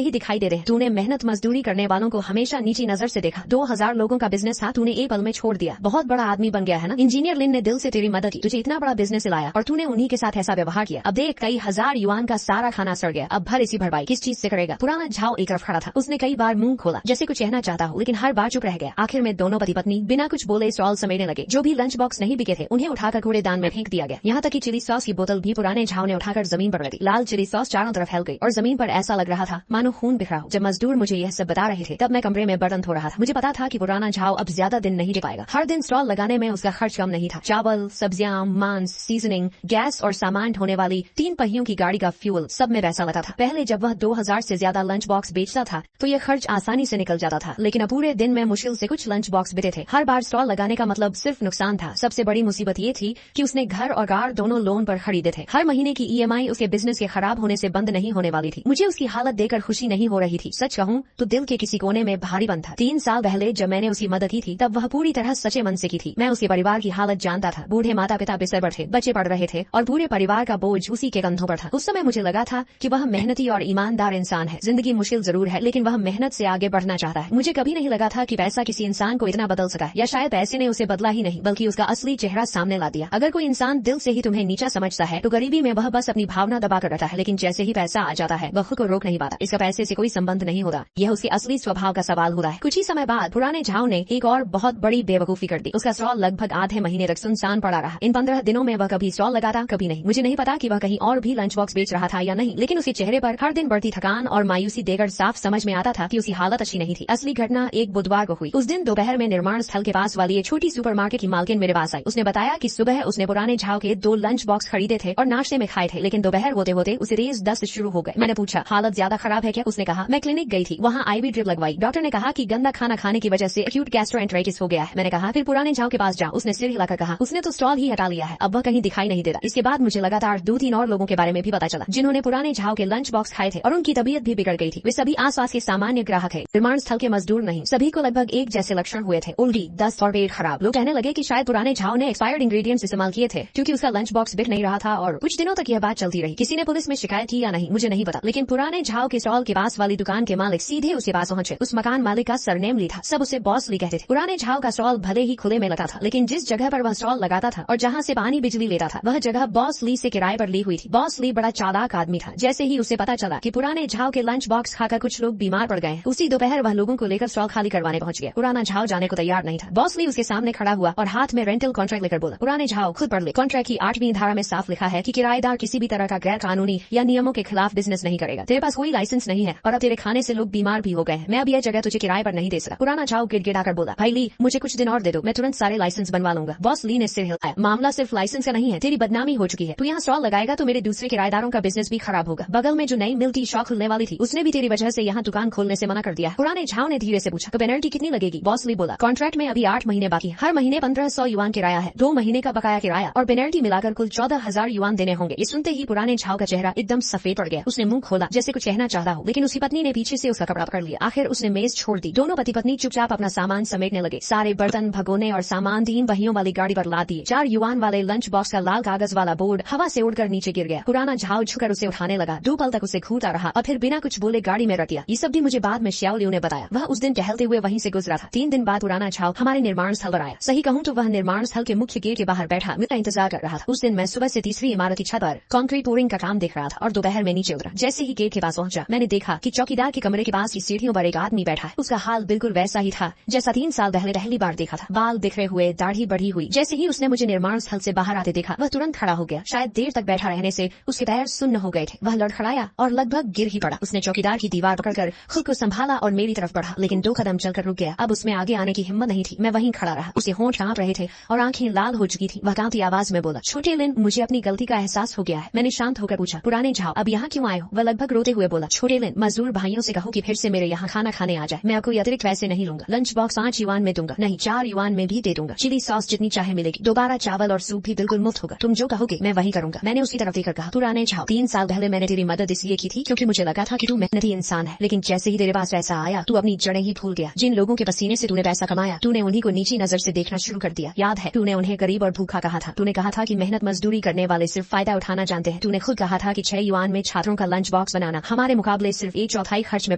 ही दिखाई दे रहे, तूने मेहनत मजदूरी करने वालों को हमेशा नीची नजर से देखा। 2000 लोगों का बिजनेस था, तूने एक पल में छोड़ दिया। बहुत बड़ा आदमी बन गया है ना। इंजीनियर लिन ने दिल से तेरी मदद की, तुझे इतना बड़ा बिजनेस लाया और तूने उन्हीं के साथ ऐसा व्यवहार किया। अब देख, कई हजार युवान का सारा खाना सड़ गया। अब भर इसी भरपाई किस चीज से करेगा। पुराना झाओ एक तरफ खड़ा था। उसने कई बार मुंह खोला जैसे कुछ कहना चाहता हो, लेकिन हर बार चुप रह गया। आखिर में दोनों पति पत्नी बिना कुछ बोले स्टॉल समेटने लगे। जो भी लंच बॉक्स नहीं बिके थे उन्हें उठाकर कूड़ेदान में फेंक दिया गया। यहाँ तक कि चिली सॉस की बोतल भी पुराने झाओ ने उठाकर जमीन पर रख दी। लाल चिली सॉस चारों तरफ फैल गई और जमीन पर ऐसा लग रहा था मानो खून बिखरा हो। जब मजदूर मुझे यह सब बता रहे थे तब मैं कमरे में बर्तन धो रहा था। मुझे पता था कि पुराना झाओ अब ज्यादा दिन नहीं टिक पाएगा। हर दिन स्टॉल लगाने में उसका खर्च कम नहीं था। चावल, सब्जियां, मांस, सीजनिंग, गैस और सामान ढोने वाली 3 पहियों की गाड़ी का फ्यूल, सब में पैसा लगा था। पहले जब वह 2000 से ज्यादा लंच बॉक्स बेचता था तो यह खर्च आसानी से निकल जाता था, लेकिन अब पूरे दिन में मुश्किल से कुछ लंच बॉक्स बिके थे। हर बार स्टॉल लगाने का मतलब सिर्फ नुकसान था। सबसे बड़ी मुसीबत ये थी कि उसने घर और कार दोनों लोन पर खरीदे थे। हर महीने की EMI उसके बिजनेस के खराब होने से बंद नहीं होने वाली थी। मुझे उसकी हालत देखकर खुशी नहीं हो रही थी। सच कहूँ तो दिल के किसी कोने में भारीपन था। 3 साल पहले जब मैंने उसकी मदद की थी तब वह पूरी तरह सच्चे मन से की थी। मैं उसके परिवार की हालत जानता था। बूढ़े माता पिता बिस्तर पर थे, बच्चे पढ़ रहे थे और पूरे परिवार का बोझ उसी के कंधों पर था। उस समय मुझे लगा था कि वह मेहनती और ईमानदार इंसान है। जिंदगी मुश्किल जरूर है लेकिन वह मेहनत से आगे बढ़ना चाहता है। मुझे कभी नहीं लगा था कि पैसा किसी इंसान को इतना बदल सका, या शायद पैसे ने उसे बदला ही नहीं बल्कि उसका असली चेहरा सामने ला दिया। अगर कोई इंसान दिल से ही तुम्हें नीचा समझता है तो गरीबी में वह बस अपनी भावना दबा कर रखता है, लेकिन जैसे ही पैसा आ जाता है वह खुद को रोक नहीं पाता। इसका पैसे से कोई संबंध नहीं होता, यह उसके असली स्वभाव का सवाल होता है। कुछ ही समय बाद पुराने झाओ ने एक और बहुत बड़ी बेवकूफी कर दी। उसका स्टॉल लगभग आधे महीने तक सुनसान पड़ा रहा। इन 15 दिनों में वह कभी स्टॉल लगाता कभी नहीं। मुझे नहीं पता कि वह कहीं और भी लंच बॉक्स बेच रहा था या नहीं, लेकिन उसके चेहरे पर हर दिन बढ़ती थकान और मायूसी देकर साफ समझ में आता था कि उसकी हालत अच्छी नहीं थी। असली घटना एक बुधवार को हुई। उस दिन दोपहर में निर्माण स्थल के पास वाली एक छोटी सुपरमार्केट की मालकिन मेरे पास आई। उसने बताया कि सुबह उसने पुराने झाओ के 2 लंच बॉक्स खरीदे थे और नाश्ते में खाए थे, लेकिन दोपहर होते होते उसे तेज दस्त शुरू हो गए। मैंने पूछा हालत ज्यादा खराब है क्या? उसने कहा मैं क्लिनिक गई थी, वहाँ IV ड्रिप लगवाई। डॉक्टर ने कहा कि गंदा खाना खाने की वजह से एक्यूट गैस्ट्रोएंटेराइटिस हो गया है। मैंने कहा फिर पुराने झाओ के पास जाओ। उसने सिर हिलाकर कहा उसने तो स्टॉल ही हटा लिया है, अब वह कहीं दिखाई नहीं देता। इसके बाद मुझे लगातार 2-3 और लोगों के बारे में भी पता चला जिन्होंने पुराने झाओ के लंच बॉक्स खाए थे और उनकी तबीयत भी बिगड़ गई थी। वे सभी आसपास के सामान्य ग्राहक है, निर्माण स्थल के मजदूर नहीं। सभी को लगभग एक जैसे लक्षण हुए थे, उल्टी, दस्त और पेट खराब। लोग कहने लगे कि शायद पुराने झाओ ने एक्सपायर्ड इंग्रेडिएंट्स इस्तेमाल किए थे क्योंकि उसका लंच बॉक्स बिक नहीं रहा था। और कुछ दिनों तक यह बात चलती रही। किसी ने पुलिस में शिकायत की या नहीं मुझे नहीं पता, लेकिन पुराने झाओ के स्टॉल के पास वाली दुकान के मालिक सीधे उसके पास पहुंचे। उस मकान मालिक का सरनेम ली था, सब उसे बॉस ली कहते थे। पुराने झाओ का स्टॉल भले ही खुले में लगा था, लेकिन जिस जगह पर वह स्टॉल लगाता था और जहाँ से पानी बिजली लेता था वह जगह बॉस ली से किराए पर ली हुई थी। बॉस ली बड़ा चालाक आदमी था। जैसे ही उसे पता चला कि पुराने झाओ के लंच बॉक्स खाकर कुछ लोग बीमार पड़ गए, उसी दोपहर वह लोगों को लेकर स्टॉल खाली करवाने पहुंच गया। पुराना झाओ जाने को तैयार नहीं था। बॉस ली उसके सामने खड़ा हुआ और हाथ में रेंटल कॉन्ट्रैक्ट लेकर बोला पुराने झाओ खुद पढ़ ले, कॉन्ट्रैक्ट की 8वीं धारा में साफ लिखा है कि किराएदार किसी भी तरह का गैर कानूनी या नियमों के खिलाफ बिजनेस नहीं करेगा। तेरे पास कोई लाइसेंस नहीं है और अब तेरे खाने से लोग बीमार भी हो गए हैं। मैं अब यह जगह तुझे किराए पर नहीं दे सकता। पुराना झाओ गिड़गिड़ाकर बोला भाई ली मुझे कुछ दिन और दे दो, मैं तुरंत सारे लाइसेंस बनवा लूंगा। बॉस ली ने सिर हिलाया, मामला सिर्फ लाइसेंस का नहीं है, तेरी बदनामी हो चुकी है। तू यहाँ स्टॉल लगाएगा तो मेरे दूसरे किराएदारों का बिजनेस भी खराब होगा। बगल में जो नई मिल की शॉप खुलने वाली थी उसने भी तेरी वजह से यहाँ दुकान खोलने से मना कर दिया। पुराने झाओ ने धीरे से पूछा तो पेनल्टी कितनी लगेगी? बॉस ली बोला कॉन्ट्रैक्ट में अभी 8 महीने बाकी, हर महीने 1500 युआन किराया है, 2 महीने का बकाया किराया और पेनल्टी मिलाकर कुल 14,000 युआन देने होंगे। ये सुनते ही पुराने झाओ का चेहरा एकदम सफेद पड़ गया। उसने मुंह खोला जैसे कुछ कहना चाहता हो, लेकिन उसकी पत्नी ने पीछे से उसका कपड़ा पकड़ लिया। आखिर उसने मेज छोड़ दी। दोनों पति पत्नी चुपचाप अपना सामान समेटने लगे। सारे बर्तन, भगोने और सामान 3 पहियों वाली गाड़ी पर लाद दिए। 4 युआन वाले लंच बॉक्स का लाल कागज वाला बोर्ड हवा से उड़कर नीचे गिर गया। पुराना झाओ झुककर उसे उठाने लगा। 2 पल तक उसे घूरता रहा और फिर बिना कुछ बोले गाड़ी में रख दिया। ये सब भी मुझे बाद में श्याओ लियू ने बताया। वह उस दिन टहलते हुए वहीं से गुजरा था। 3 दिन बाद पुराना झाओ हमारे निर्माण स्थल पर आया। सही कहूँ तो वह निर्माण स्थल के मुख्य गेट के बाहर बैठा मेरा इंतजार कर रहा था। उस दिन मैं सुबह से तीसरी इमारत की छत पर कंक्रीट पोरिंग का काम देख रहा था और दोपहर में नीचे उतरा। जैसे ही गेट के पास पहुंचा मैंने देखा कि चौकीदार के कमरे के पास की सीढ़ियों पर एक आदमी बैठा है। उसका हाल बिल्कुल वैसा ही था जैसा 3 साल पहले पहली बार देखा था। बाल बिखरे हुए, दाढ़ी बढ़ी हुई। जैसे ही उसने मुझे निर्माण स्थल से बाहर आते देखा वह तुरंत खड़ा हो गया। शायद देर तक बैठा रहने से उसके पैर सुन्न हो गए थे। वह लड़खड़ाया और लगभग गिर ही पड़ा। उसने चौकीदार की दीवार पकड़कर खुद को संभाला और मेरी तरफ बढ़ा, लेकिन 2 कदम चलकर रुक गया। अब उसमें आगे आने की हिम्मत नहीं थी। मैं वहीं खड़ा रहा। उसके होंठ कांप रहे थे और आंखें लाल हो चुकी थी। वह कांपती आवाज में बोला छोटे लिन मुझे अपनी गलती का एहसास हो गया है। मैंने शांत होकर पूछा पुराने झाओ अब यहाँ क्यों आए हो? वह लगभग रोते हुए बोला छोटे लिन मजदूर भाइयों से कहो कि फिर से मेरे यहाँ खाना खाने आ जाए। मैं कोई अतिरिक्त पैसे नहीं लूंगा। लंच बॉक्स 5 युआन में दूंगा, नहीं 4 युआन में भी दे दूंगा। चिली सॉस जितनी चाहे मिलेगी। दोबारा चावल और सूप भी बिल्कुल मुफ्त होगा। तुम जो कहोगे मैं वही करूंगा। मैंने उसकी तरफ देखकर कहा पुराने झाओ 3 साल पहले मैंने तेरी मदद इसलिए की थी क्योंकि मुझे लगा था कि तू मेहनती इंसान है, लेकिन जैसे ही तेरे पास पैसा आया तू अपनी जड़ें ही भूल गया। जिन लोगों के पसीने से तूने पैसा कमाया तूने उन्हीं को नीची नजर से देखना शुरू कर दिया। याद है तूने उन्हें गरीब और भूखा कहा था। तूने कहा था कि मेहनत मेहनत मजदूरी करने वाले सिर्फ फायदा उठाना जानते हैं। तूने खुद कहा था कि 6 युआन में छात्रों का लंच बॉक्स बनाना हमारे मुकाबले सिर्फ 1/4 खर्च में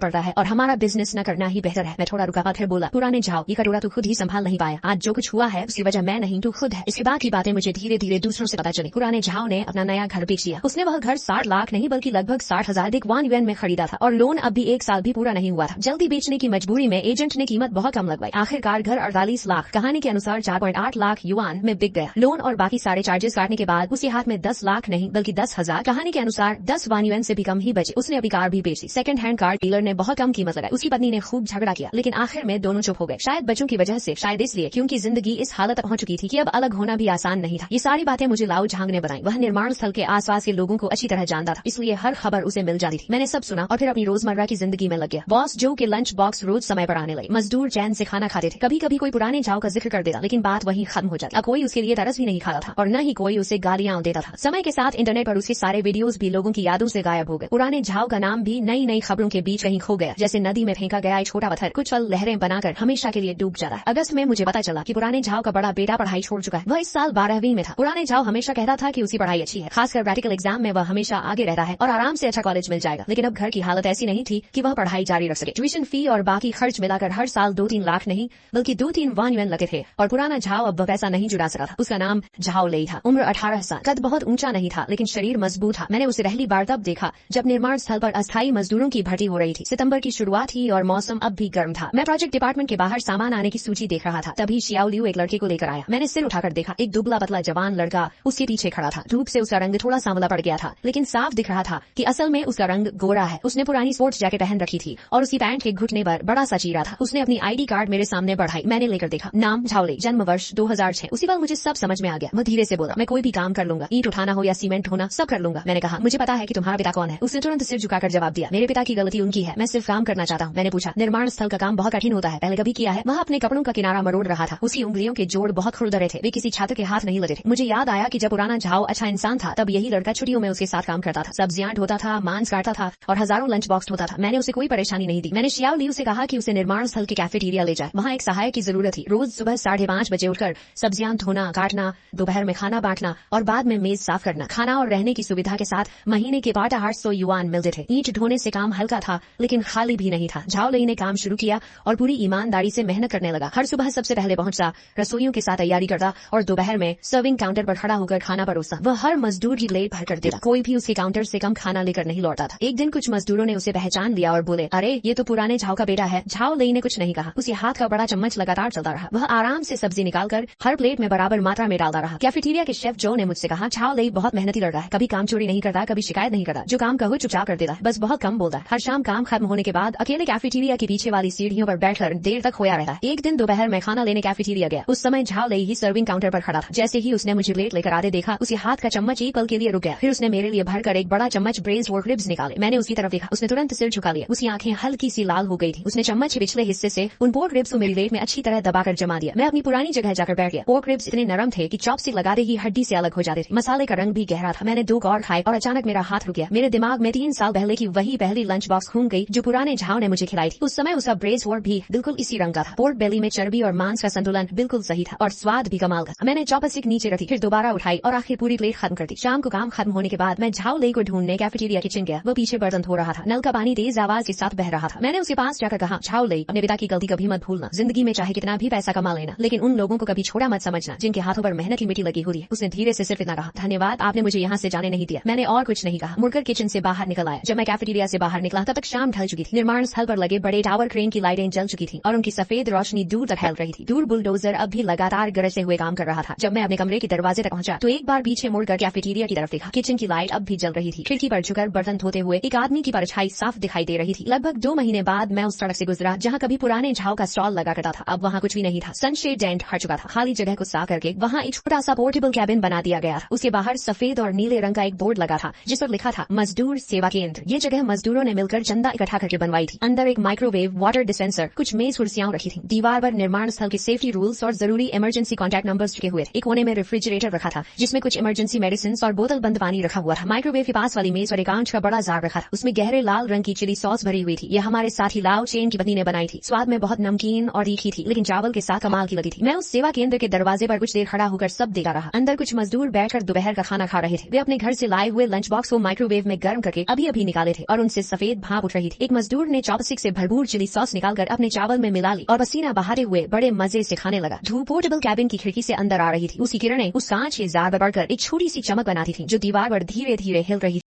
पड़ता है और हमारा बिजनेस न करना ही बेहतर है। मैं थोड़ा रुका फिर बोला, पुराने जाओ, ये कटोरा तू खुद ही संभाल नहीं पाया। आज जो कुछ हुआ है उसकी वजह मैं नहीं, तू खुद है। इसके बाद की बातें मुझे धीरे धीरे दूसरों से पता चली। पुराने झाओ ने अपना नया घर बेच लिया। उसने वह घर 60 लाख नहीं बल्कि लगभग 60,000 युआन में खरीदा था और लोन अब भी 1 साल भी पूरा नहीं हुआ था। जल्दी बेचने की मजबूरी में एजेंट ने कीमत बहुत कम लगवाई। आखिरकार घर 48 लाख, कहानी के अनुसार 4.8 लाख युआन में बिक गया। लोन और बाकी सारे चार्जेस काटने के बाद उसके हाथ में 10 लाख नहीं बल्कि 10,000, कहानी के अनुसार 10 युआन से भी कम ही बचे। उसने अभी कार भी बेच दी। सेकंड हैंड कार डीलर ने बहुत कम कीमत लगाई। उसकी पत्नी ने खूब झगड़ा किया लेकिन आखिर में दोनों चुप हो गए। शायद बच्चों की वजह से, शायद इसलिए क्योंकि जिंदगी इस हालत तक पहुंच चुकी थी कि अब अलग होना भी आसान नहीं था। ये सारी बातें मुझे लाओ झांग ने बताई। वह निर्माण स्थल के आसपास के लोगों को अच्छी तरह जानता था, इसलिए हर खबर उसे मिल जाती थी। मैंने सब सुना और फिर अपनी रोजमर्रा की जिंदगी में लग गया। बॉस जो के लंच बॉक्स रोज समय पर आने लगे। मजदूर चैन से खाना खाते थे। कभी कभी कोई पुराने झाओ का जिक्र कर देता लेकिन बात वहीं खत्म हो जाती। अब कोई उसके लिए तरस भी नहीं खाता था और न ही कोई उसे गालियां देता था। समय के साथ इंटरनेट पर उसके सारे वीडियोस भी लोगों की यादों से गायब हो गए। पुराने झाओ का नाम भी नई नई खबरों के बीच कहीं खो गया, जैसे नदी में फेंका गया एक छोटा पत्थर कुछ पल लहरें बनाकर हमेशा के लिए डूब जाता है। अगस्त में मुझे पता चला कि पुराने झाओ का बड़ा बेटा पढ़ाई छोड़ चुका है। वह इस साल 12वीं में था। पुराने झाओ हमेशा कहता था कि उसकी पढ़ाई अच्छी है, खासकर प्रैक्टिकल एग्जाम में वह हमेशा आगे रहता है और आराम से अच्छा कॉलेज मिल जाएगा। लेकिन अब घर की हालत ऐसी नहीं थी कि वह पढ़ाई जारी रख सके। ट्यूशन फी और बाकी खर्च मिलाकर हर साल 2-3 लाख नहीं बल्कि 2-3 युआन लगे थे और पुराना झाओ अब पैसा नहीं जुड़ा सका था। उसका नाम झाओ लेई था। उम्र 18 साल। कद बहुत ऊंचा नहीं था लेकिन शरीर मजबूत था। मैंने उसे पहली बार तब देखा जब निर्माण स्थल पर अस्थायी मजदूरों की भर्ती हो रही थी। सितंबर की शुरुआत थी और मौसम अब भी गर्म था। मैं प्रोजेक्ट डिपार्टमेंट के बाहर सामान आने की सूची देख रहा था। तभी शियाओ लियू एक लड़के को लेकर आया। मैंने सिर उठाकर देखा। एक दुबला पतला जवान लड़का उसके पीछे खड़ा था। धूप से उसका रंग थोड़ा सांवला पड़ गया था लेकिन साफ दिख रहा था कि असल में उसका रंग गोरा है। उसने पुरानी स्पोर्ट्स जैकेट पहन रखी थी और उसकी पैंट के घुटने पर बड़ा सा चीरा था। उसने अपनी आईडी कार्ड मेरे सामने बढ़ाई। मैंने लेकर देखा। नाम झाओ लेई, जन्म वर्ष 2006। उसी पल मुझे सब समझ में आ गया। वो धीरे से बोला, मैं कोई भी काम कर लूंगा, ईंट उठाना हो या सीमेंट ढोना सब कर लूंगा। मैंने कहा, मुझे पता है कि तुम्हारा पिता कौन है। उसने तुरंत सिर झुकाकर जवाब दिया, मेरे पिता की गलती उनकी है, मैं सिर्फ काम करना चाहता हूँ। मैंने पूछा, निर्माण स्थल का काम बहुत कठिन होता है, पहले कभी किया है? वह अपने कपड़ों का किनारा मरोड़ रहा था। उसकी उंगलियों के जोड़ बहुत खुरदरे थे। वे किसी छात्र के हाथ नहीं लगे थे। मुझे याद आया कि जब पुराना झाओ अच्छा इंसान था तब यही लड़का छुट्टियों में उसके साथ काम करता था। सब्जियां ढोता था, मांस काटता था और हजारों लंच बॉक्स होता था। मैंने उसे कोई परेशानी नहीं दी। मैंने शियाओ लियू से कहा कि उसे निर्माण स्थल के कैफेटेरिया ले जाए। वहाँ एक सहायक की जरूरत थी। रोज सुबह 5:30 बजे उठकर सब्जियां धोना, काटना, दोपहर में खाना बांटना और बाद में मेज साफ करना। खाना और रहने की सुविधा के साथ महीने के 800 युआन मिलते थे। ईंट ढोने से काम हल्का था लेकिन खाली भी नहीं था। झाओ लेई ने काम शुरू किया और पूरी ईमानदारी से मेहनत करने लगा। हर सुबह सबसे पहले पहुंचता, रसोइयों के साथ तैयारी करता और दोपहर में सर्विंग काउंटर पर खड़ा होकर खाना परोसता। वह हर मजदूर की प्लेट भर कर देता। कोई भी उसके काउंटर से कम खाना लेकर नहीं लौटता था। एक दिन कुछ मजदूरों ने उसे पहचान लिया और बोले, अरे ये तो पुराने झाओ का बेटा है। झाओ लेई ने कुछ नहीं कहा। उसके हाथ का बड़ा चम्मच लगातार चलता रहा। वह आराम से सब्जी निकालकर हर प्लेट में बराबर मात्रा में डालता रहा। कैफेटेरिया के शेफ जो ने मुझसे कहा, झाओ लेई बहुत मेहनती लड़का है, कभी काम चोरी नहीं करता, कभी शिकायत नहीं करता, जो काम कहो चुपचाप कर देता है, बस बहुत कम बोलता है। हर शाम काम खत्म होने के बाद अकेले कैफेटेरिया के पीछे वाली सीढ़ियों पर बैठकर देर तक खोया रहता है। एक दिन दोपहर में खाना लेने कैफेटेरिया गया। उस समय झाओ लेई ही सर्विंग काउंटर पर खड़ा था। जैसे ही उसने मुझे प्लेट लेकर आते देखा, उसके हाथ का चम्मच एक पल के लिए रुक गया। फिर उसने मेरे लिए भरकर एक बड़ा चम्मच ब्रेस्ड पोर्क रिब्स निकाले। मैंने उसकी तरफ देखा। उसने तुरंत सिर झुका लिया। उसकी आंखें हल्की सी लाल हो गई थी। उसने चम्मच के पिछले हिस्से से उन पोर्क रिब्स को मेरी प्लेट में अच्छी तरह दबाकर जमा दिया। मैं अपनी पुरानी जगह जाकर बैठ गया। पोर्क रिब्स इतने नरम थे कि चॉपस्टिक लगाते ही हड्डी से अलग हो जाते थे। मसाले का रंग भी गहरा था। मैंने 2 और खाए और अचानक मेरा हाथ रुक गया। मेरे दिमाग में 3 साल पहले की वही पहली लंच बॉक्स घूम गई जो पुराने झाओ ने मुझे खिलाई थी। उस समय उसका ब्रेस्ड पोर्क भी बिल्कुल इसी रंग का था। पोर्क बेली में चर्बी और मांस का संतुलन बिल्कुल सही था और स्वाद भी कमाल का। मैंने चॉपस्टिक नीचे रखी, फिर दोबारा उठाई और आखिर पूरी प्लेट खत्म कर दी। शाम को काम खत्म होने के बाद मैं झाओ लेई को ढूंढने कैफेटेरिया किचन गया। वो पीछे बर्तन धो रहा था। नल का पानी तेज आवाज के साथ बह रहा था। मैंने उसके पास जाकर कहा, झाओ लेई, अपने पिता की गलती कभी मत भूलना। जिंदगी में चाहे कितना भी पैसा कमा लेना, लेकिन उन लोगों को कभी छोटा मत समझना जिनके हाथों पर मेहनत की मिट्टी लगी हुई है। उसने धीरे से सिर्फ इतना कहा, धन्यवाद, आपने मुझे यहाँ से जाने नहीं दिया। मैंने और कुछ नहीं कहा। मुड़कर किचन से बाहर निकल आया। जब मैं कैफेटेरिया से बाहर निकला तब तक शाम ढल चुकी थी। निर्माण स्थल पर लगे बड़े टावर क्रेन की लाइटें जल चुकी थी और उनकी सफेद रोशनी दूर तक फैल रही थी। दूर बुलडोजर अब भी लगातार गरजते हुए काम कर रहा था। जब मैं अपने कमरे के दरवाजे तक पहुंचा तो एक बार पीछे मुड़कर कैफेटेरिया की तरफ देखा। किचन की लाइट अब भी जल रही थी। खिड़की पर झुकर बर्तन धोते हुए एक आदमी की परछाई साफ दिखाई दे रही थी। लगभग 2 महीने बाद मैं उस सड़क से गुजरा जहाँ कभी पुराने झाओ का स्टॉल लगा करता था। अब वहाँ कुछ भी नहीं था। सनशेड डेंट हट चुका था। खाली जगह को साफ करके वहाँ एक छोटा सा पोर्टेबल कैबिन बना दिया गया था। उसके बाहर सफेद और नीले रंग का एक बोर्ड लगा था जिस पर लिखा था मजदूर सेवा केंद्र। ये जगह मजदूरों ने मिलकर चंदा इकट्ठा करके बनवाई थी। अंदर एक माइक्रोवेव, वाटर डिस्पेंसर, कुछ मेज कुर्सियां रखी थी। दीवार पर निर्माण स्थल के सेफ्टी रूल्स और जरूरी इमरजेंसी कॉन्टैक्ट नंबर्स लिखे हुए थे। एक कोने में रेफ्रिजरेटर रखा था जिसमें कुछ इमरजेंसी मेडिसिन और बोतल बंद पानी रखा हुआ था। माइक्रोवेव के पास वाली मेज पर एक कांच का बड़ा जार रखा था। उसमें गहरे लाल रंग की चिली सॉस भरी हुई थी। यह हमारे साथी लाओ चेन की पत्नी ने बनाई थी। स्वाद में बहुत नमकीन और तीखी थी लेकिन चावल के साथ कमाल की लगी थी। मैं उस सेवा केंद्र के दरवाजे पर कुछ देर खड़ा होकर सब देखा रहा। अंदर कुछ मजदूर बैठकर दोपहर का खाना खा रहे थे। वे अपने घर से लाए हुए लंच बॉक्स को माइक्रोवेव में गर्म करके अभी अभी निकाले थे और उनसे सफेद भाप उठ रही थी। एक मजदूर ने चॉपस्टिक से भरपूर चिली सॉस निकालकर अपने चावल में मिला ली और पसीना बहाते हुए बड़े मजे से खाने लगा। धूप पोर्टेबल कैबिन की खिड़की से अंदर आ रही थी। उसकी किरणें उस कांच के जार पर पड़कर एक छोटी सी चमक बनाती थी जो दीवार पर धीरे धीरे हिल रही थी।